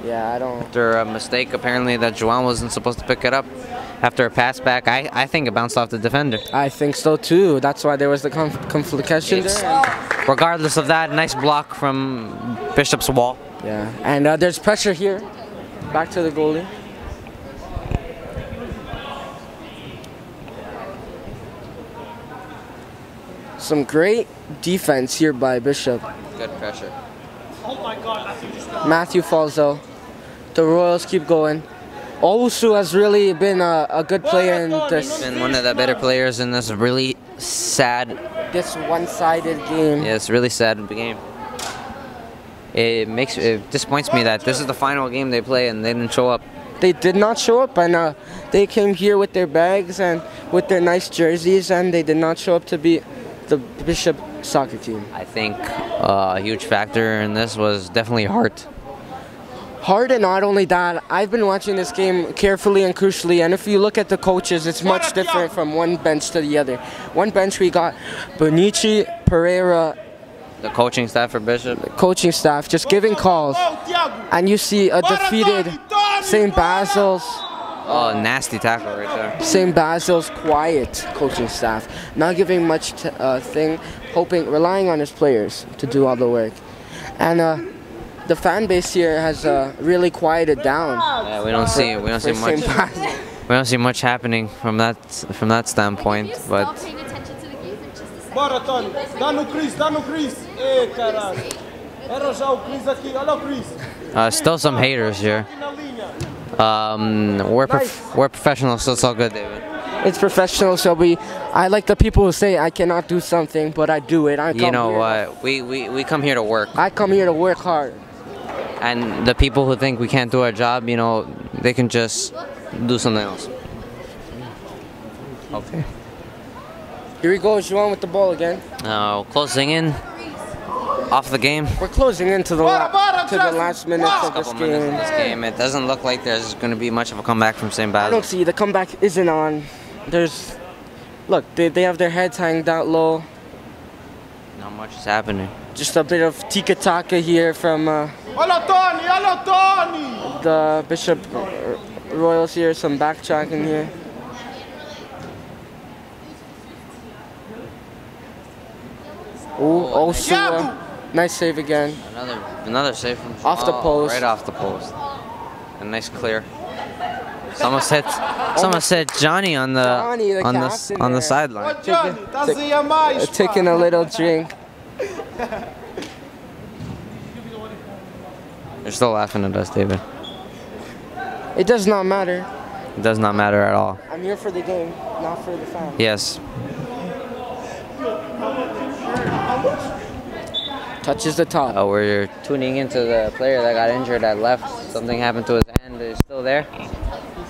Yeah, I don't. After a mistake, apparently, that Joan wasn't supposed to pick it up. After a pass back, I think it bounced off the defender. I think so too. That's why there was the complication there. Regardless of that, nice block from Bishop's wall. Yeah, and there's pressure here. Back to the goalie. Some great defense here by Bishop. Good pressure. Matthew falls out. The Royals keep going. Owusu has really been a good player in this. Been one of the better players in this really sad. This one-sided game. Yeah, it's really sad game. It disappoints me that this is the final game they play and they didn't show up. They did not show up, and they came here with their bags and with their nice jerseys, and they did not show up to beat the Bishop soccer team. I think a huge factor in this was definitely heart. Hard, and not only that, I've been watching this game carefully and crucially, and if you look at the coaches, it's much different from one bench to the other. One bench we got Bonici, Pereira, The coaching staff for Bishop. coaching staff just giving calls, and you see a defeated St. Basil's. Oh, nasty tackle right there. St. Basil's quiet coaching staff, not giving much relying on his players to do all the work, and the fan base here has really quieted down. Yeah, we don't see much. We don't see much happening from that standpoint, but Bora, Tony. Dá no Chris. Eh, caralho. Era já o Chris aqui. Olha o Chris. still some haters here. We're professionals, so it's all good, David. It's professional, so I like the people who say I cannot do something, but I do it. You know what? We come here to work. I come here to work hard. And the people who think we can't do our job, you know, they can just do something else. Okay. Here we go, Juan with the ball again. Closing in off the game. We're closing into the last minutes of this game. It doesn't look like there's going to be much of a comeback from St. I Basil. don't see the comeback isn't on. Look, they have their heads hanged out low. Not much is happening. Just a bit of tiki-taka here from Olha Tony. the Bishop Royals here. Some backtracking here. Ooh, also nice save again. Another save from Off the post. Right off the post. A nice clear. Someone said Johnny on the sideline. Taking a little drink. They're still laughing at us, David. It does not matter. It does not matter at all. I'm here for the game, not for the fans. Yes. Touches the top. We're tuning into the player that got injured at left. Something happened to his hand. Is still there. He's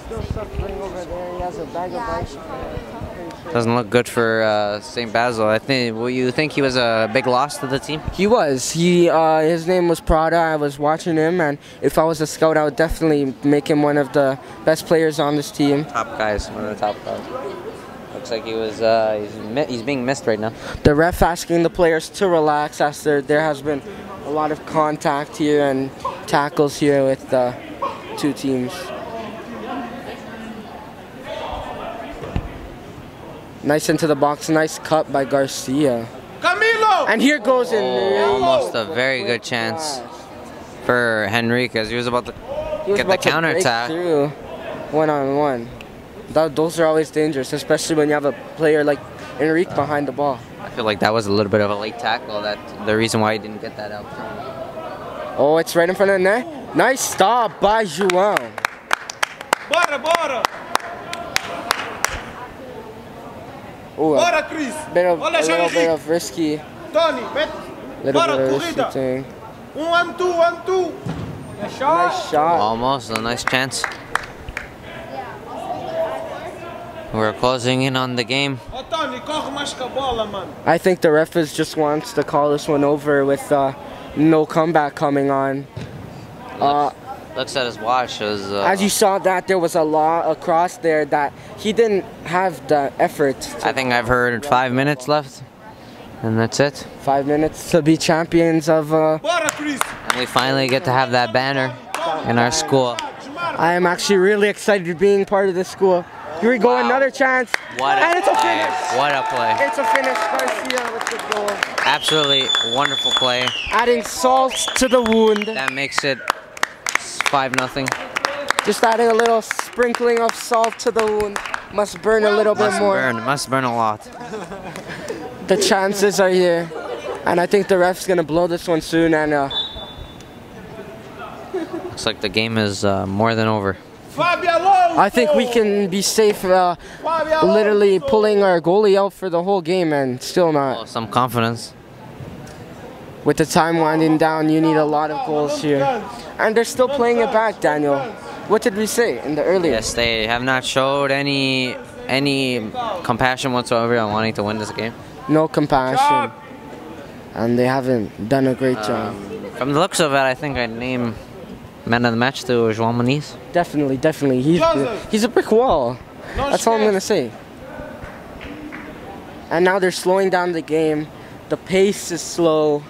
still suffering over there. He has a bag of ice. Doesn't look good for St. Basil. I think. Will you think he was a big loss to the team? He was. His name was Prada. I was watching him, and if I was a scout, I would definitely make him one of the best players on this team. Top guys. One of the top guys. Looks like he was. He's being missed right now. The ref asking the players to relax after there has been a lot of contact here and tackles here with the two teams. Nice into the box, nice cut by Garcia. Camilo! And here goes Almost a very good chance for Henrique as he was about to get the counterattack. Through one-on-one. Those are always dangerous, especially when you have a player like Enrique behind the ball. I feel like that was a little bit of a late tackle. That the reason why he didn't get that out. Oh, it's right in front of the net. Nice stop by João. Bora, bora! Ooh, Bora, Chris! a little Olha, bit of risky, Tony, little bora, bit of risky corrida! thing. 1, 2, 1, 2! Nice shot. Almost a nice chance. We're closing in on the game. Ó, Tony, corre mais com a bola, mano. I think the ref just wants to call this one over with no comeback coming on. Looks at his watch As you saw that there was a law across there that he didn't have the effort. I think I've heard 5 minutes left, and that's it. 5 minutes to be champions of. Bora, Chris! And we finally get to have that banner in our school. I am actually really excited being part of this school. Here we go, Wow. another chance. What and a it's a play! finish. What a play! It's a finish. Garcia with the goal. Absolutely wonderful play. Adding salt to the wound. That makes it 5-0. Just adding a little sprinkling of salt to the wound. Must burn a little bit more. Must burn a lot. The chances are here. And I think the ref's going to blow this one soon. And Looks like the game is more than over. Fábio Alonso! I think we can be safe literally pulling our goalie out for the whole game and still Oh, not. some confidence. With the time winding down, you need a lot of goals here. And they're still playing it back, Daniel. What did we say in the earlier? Yes, they have not showed any compassion whatsoever on wanting to win this game. No compassion. And they haven't done a great job. From the looks of it, I think I'd name man of the match to João Muniz. Definitely, definitely. He's a brick wall. That's all I'm going to say. And now they're slowing down the game. The pace is slow.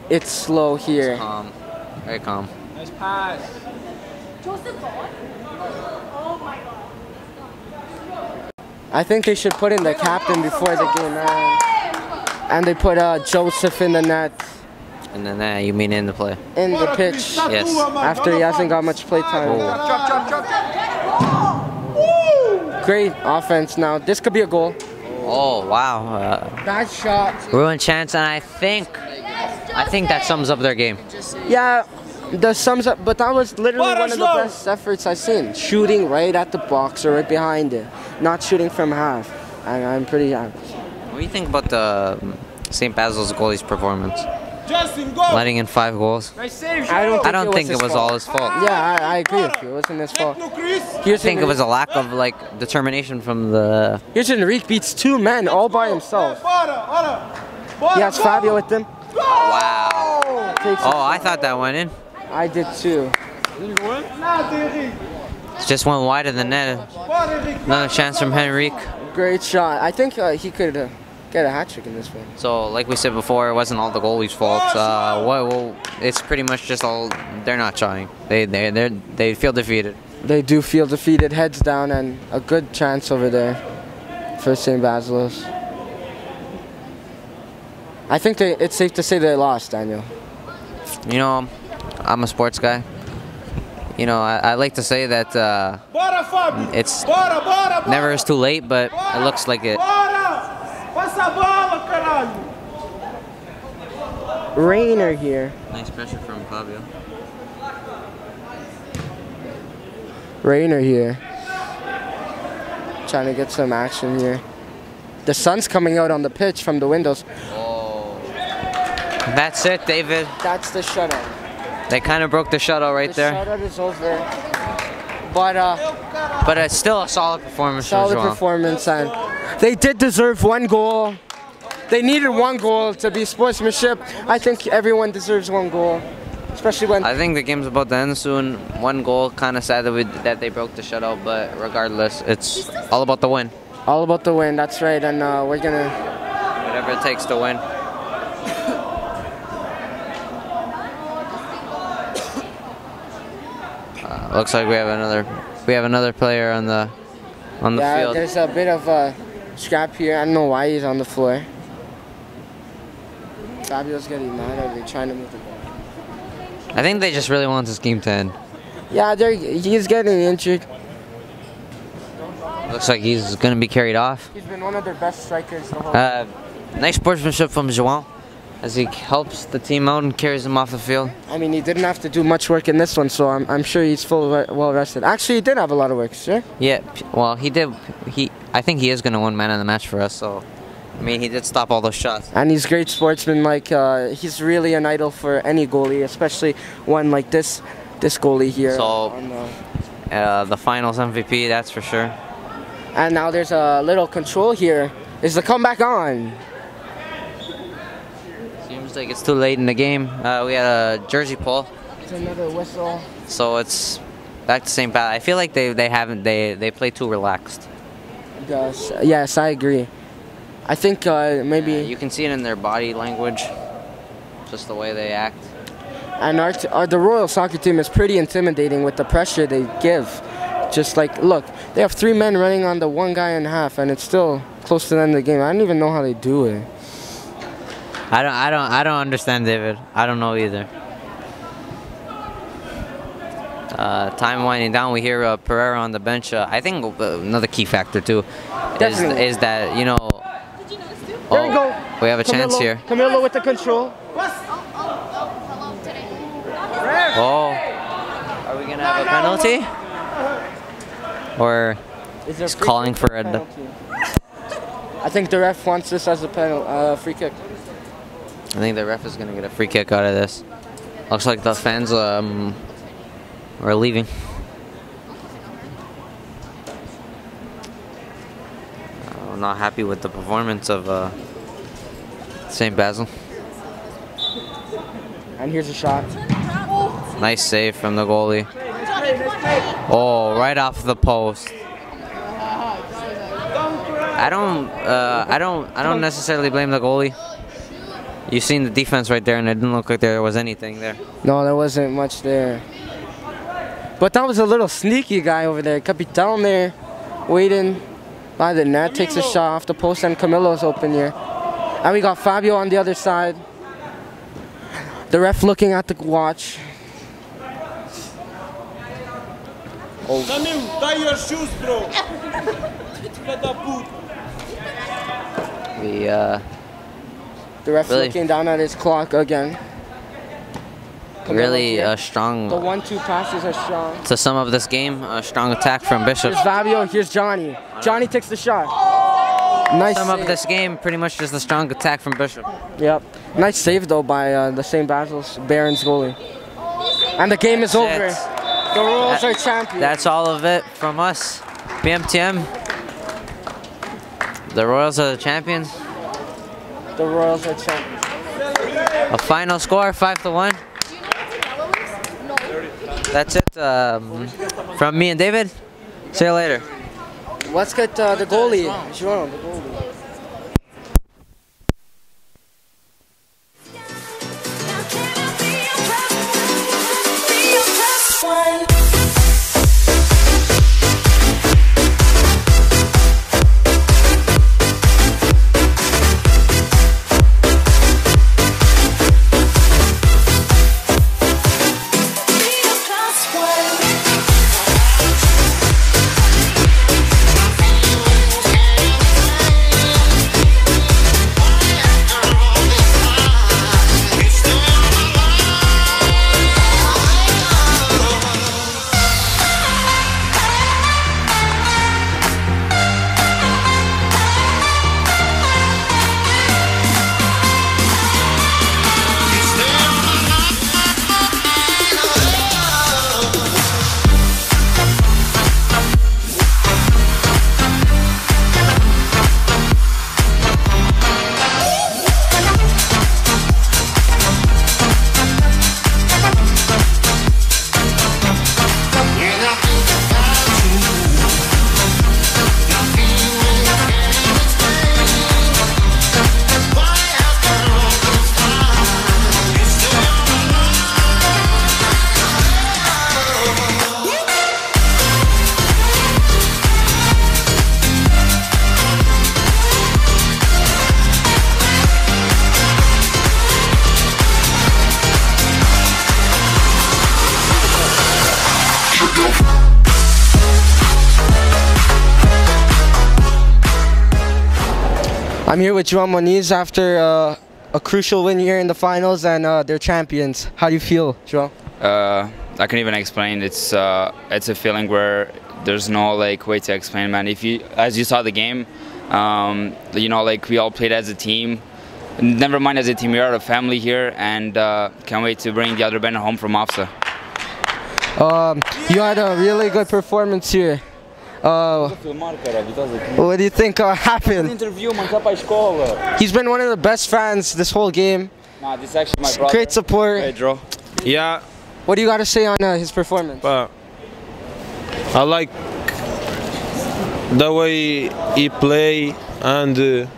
It's slow here. Calm. Very calm. Nice pass. I think they should put in the captain before the game ends. And they put Joseph in the net, And then you mean in the play. in the pitch, Yes. after he hasn't got much play time. Chop, chop, chop, chop. Great offense now. This could be a goal. Oh wow. Bad shot. Ruined chance, and I think that sums up their game. Yeah, the sums up, but that was literally one of the best efforts I've seen. Shooting right at the box or right behind it, not shooting from half. And I'm pretty happy. What do you think about the St. Basil's goalie's performance? Justin, go! Letting in 5 goals. Nice save, I don't think his it was fault. all his fault. Yeah, I agree with you. It wasn't his fault. No, Chris! I think it was a lack of determination from the. Here's Enrique beats 2 men all by himself. Bora, bora. Bora, He has go. Fabio with him. Wow. Takes Oh, I thought that went in. I did too. Nada, Henrique. It just went wide of the net. Bora, Henrique. Another chance from Henrique. Great shot. I think he could get a hat trick in this one. So, like we said before, it wasn't all the goalie's fault. Well, it's pretty much just all they're not trying. They feel defeated. They do feel defeated, heads down, and a good chance over there for St. Basilos. I think it's safe to say they lost, Daniel. You know, I'm a sports guy. You know, I like to say that Bora, Fábio. it's Bora, bora, bora. never is too late, but it looks like it. Bora. Passa a bola, caralho. Rainer here. Nice pressure from Fabio. Rainer here. Trying to get some action here. The sun's coming out on the pitch from the windows. Oh. That's it, David. That's the shutout. They kind of broke the shutout right The there. shutout is over. But But it's still a solid performance from solid João. performance, and they did deserve 1 goal. They needed 1 goal to be sportsmanship. I think everyone deserves 1 goal, especially when. I think the game's about to end soon. 1 goal, kind of sad that they broke the shutout, but regardless, it's all about the win. All about the win. That's right, and we're gonna. Whatever it takes to win. Looks like we have another player on the Yeah, field. there's a bit of a scrap here. I don't know why he's on the floor. Fabio's getting mad. Are they trying to move the ball? I think they just really want this game to end. Yeah, he's getting injured. Looks like he's going to be carried off. He's been one of their best strikers the whole. Nice sportsmanship from João. as he helps the team out and carries them off the field. I mean, he didn't have to do much work in this one, so I'm sure he's well rested. Actually, he did have a lot of work, sure. Yeah, well, he did. I think he is going to win man of the match for us. So, I mean, he did stop all those shots. And he's a great sportsman. Like he's really an idol for any goalie, especially one like this goalie here. So, the Finals MVP, that's for sure. And now there's a little control here. Is the comeback on? Seems like it's too late in the game. We had a jersey pull. It's another whistle. So it's back to St. Pat. I feel like they play too relaxed. Yes, I agree. I think maybe you can see it in their body language, just the way they act. And the Royal soccer team is pretty intimidating with the pressure they give. Just like, look, they have 3 men running on the one guy and a half, and it's still close to the end of the game. I don't even know how they do it. I don't understand, David. I don't know either. Time winding down. We hear Pereira on the bench. I think another key factor too is that, you know. There we go. We have a chance here. Camilo with the control. Oh, are we gonna have a penalty? Or he's calling for a penalty? I think the ref wants this as a free kick. I think the ref is gonna get a free kick out of this. Looks like the fans are leaving. I'm not happy with the performance of St. Basil. And here's a shot. Nice save from the goalie. Oh, right off the post. I don't necessarily blame the goalie. You've seen the defense right there, and it didn't look like there was anything there. No, there wasn't much there. But that was a little sneaky guy over there. Capitan there, waiting by the net, takes a shot off the post, and Camilo's open here. And we got Fabio on the other side. The ref looking at the watch. Oh. Camille, tie your shoes, bro. The ref looking down at his clock again. Really strong. The 1-2 passes are strong. To sum up this game, a strong attack from Bishop. Here's Fabio, here's Johnny. Johnny takes the shot. Nice sum save. up this game, pretty much just a strong attack from Bishop. Yep. Nice save though by the St. Basil's Barons goalie. And the game is over. The Royals are champions. That's all of it from us. BMTM. The Royals are the champions. The Royals are champions. A final score, 5-1. That's it from me and David. See you later. Let's get the goalie. Jerome, the goalie. I'm here with Juan Moniz after a crucial win here in the finals, and they're champions. How do you feel, João? I can't even explain. It's a feeling where there's no like way to explain, man. As you saw the game, you know, like we all played as a team. Never mind as a team, we are a family here, and can't wait to bring the other banner home from OFSA. You had a really good performance here. What do you think happened? He's been one of the best fans this whole game. Nah, this is actually my brother. Great support. Pedro. Yeah, What do you got to say on his performance? I like the way he play, and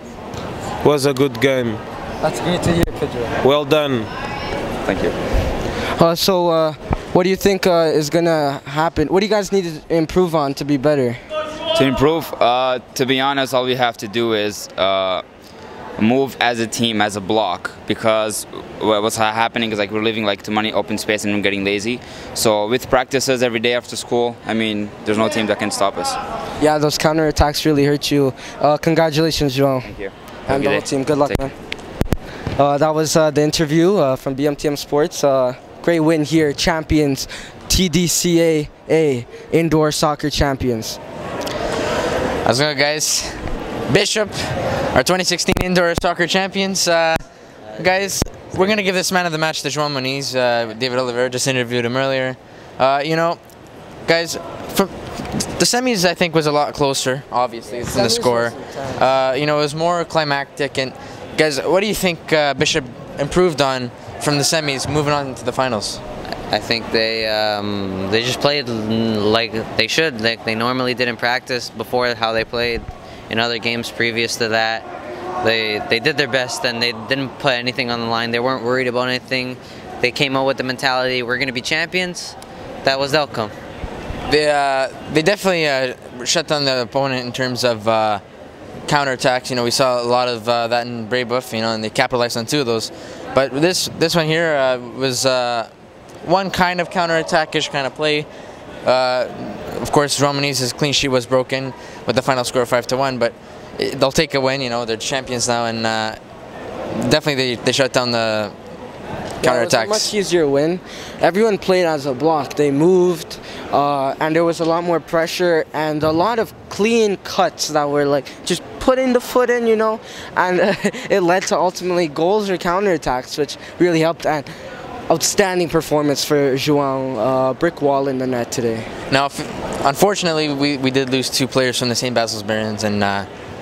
was a good game. That's great to hear, Pedro. Well done. Thank you. So, what do you think is gonna happen? What do you guys need to improve on to be better? To improve, to be honest, all we have to do is move as a team, as a block, because what's happening is like we're leaving like too many open space and we're getting lazy. So with practices every day after school, I mean, there's no team that can stop us. Yeah, those counterattacks really hurt you. Congratulations, João. Thank you. And the whole team. Good luck, man. That was the interview from BMTM Sports. Great win here, champions, TDCAA indoor soccer champions. How's it going, guys? Bishop, our 2016 indoor soccer champions. Guys, we're gonna give this man of the match to João Moniz. David Oliveira just interviewed him earlier. You know, guys, the semis I think was a lot closer. Obviously, it's in the score. You know, it was more climactic. And guys, what do you think Bishop improved on from the semis, moving on to the finals? I think they just played like they should, like they normally did in practice before how they played in other games previous to that. They did their best and they didn't put anything on the line. They weren't worried about anything. They came out with the mentality, we're going to be champions. That was the outcome. They definitely shut down the opponent in terms of counterattacks. You know, we saw a lot of that in Brebeuf, you know, and they capitalized on 2 of those. But this one here was one kind of counterattack-ish kind of play. Of course, João Moniz's clean sheet was broken with the final score 5-1, but they'll take a win. You know, they're champions now, and definitely they shut down the counterattacks. It was a much easier win. Everyone played as a block. They moved, and there was a lot more pressure and a lot of clean cuts that were like just putting the foot in, you know, and it led to ultimately goals or counterattacks, which really helped. And outstanding performance for João. Brick wall in the net today. Now, unfortunately, we did lose 2 players from the St. Basil's Barons, and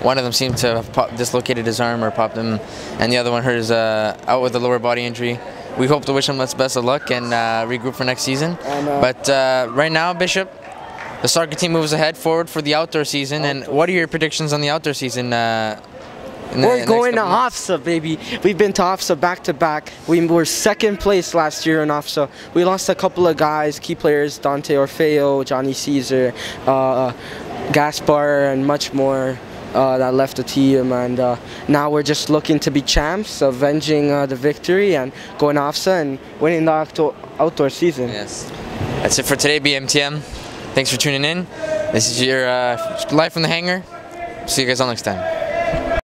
one of them seemed to have dislocated his arm or popped him, and the other one hurt his out with a lower body injury. We hope to wish him the best of luck and regroup for next season. But right now, Bishop, the soccer team moves ahead forward for the outdoor season. And what are your predictions on the outdoor season? We're going to OFSA, baby. We've been to OFSA back-to-back. We were 2nd place last year in OFSA. We lost a couple of guys, key players, Dante Orfeo, Johnny Caesar, Gaspar, and much more that left the team. And now we're just looking to be champs, avenging the victory and going to OFSA and winning the outdoor season. Yes. That's it for today, BMTM. Thanks for tuning in. This is your Live from the Hangar. See you guys all next time.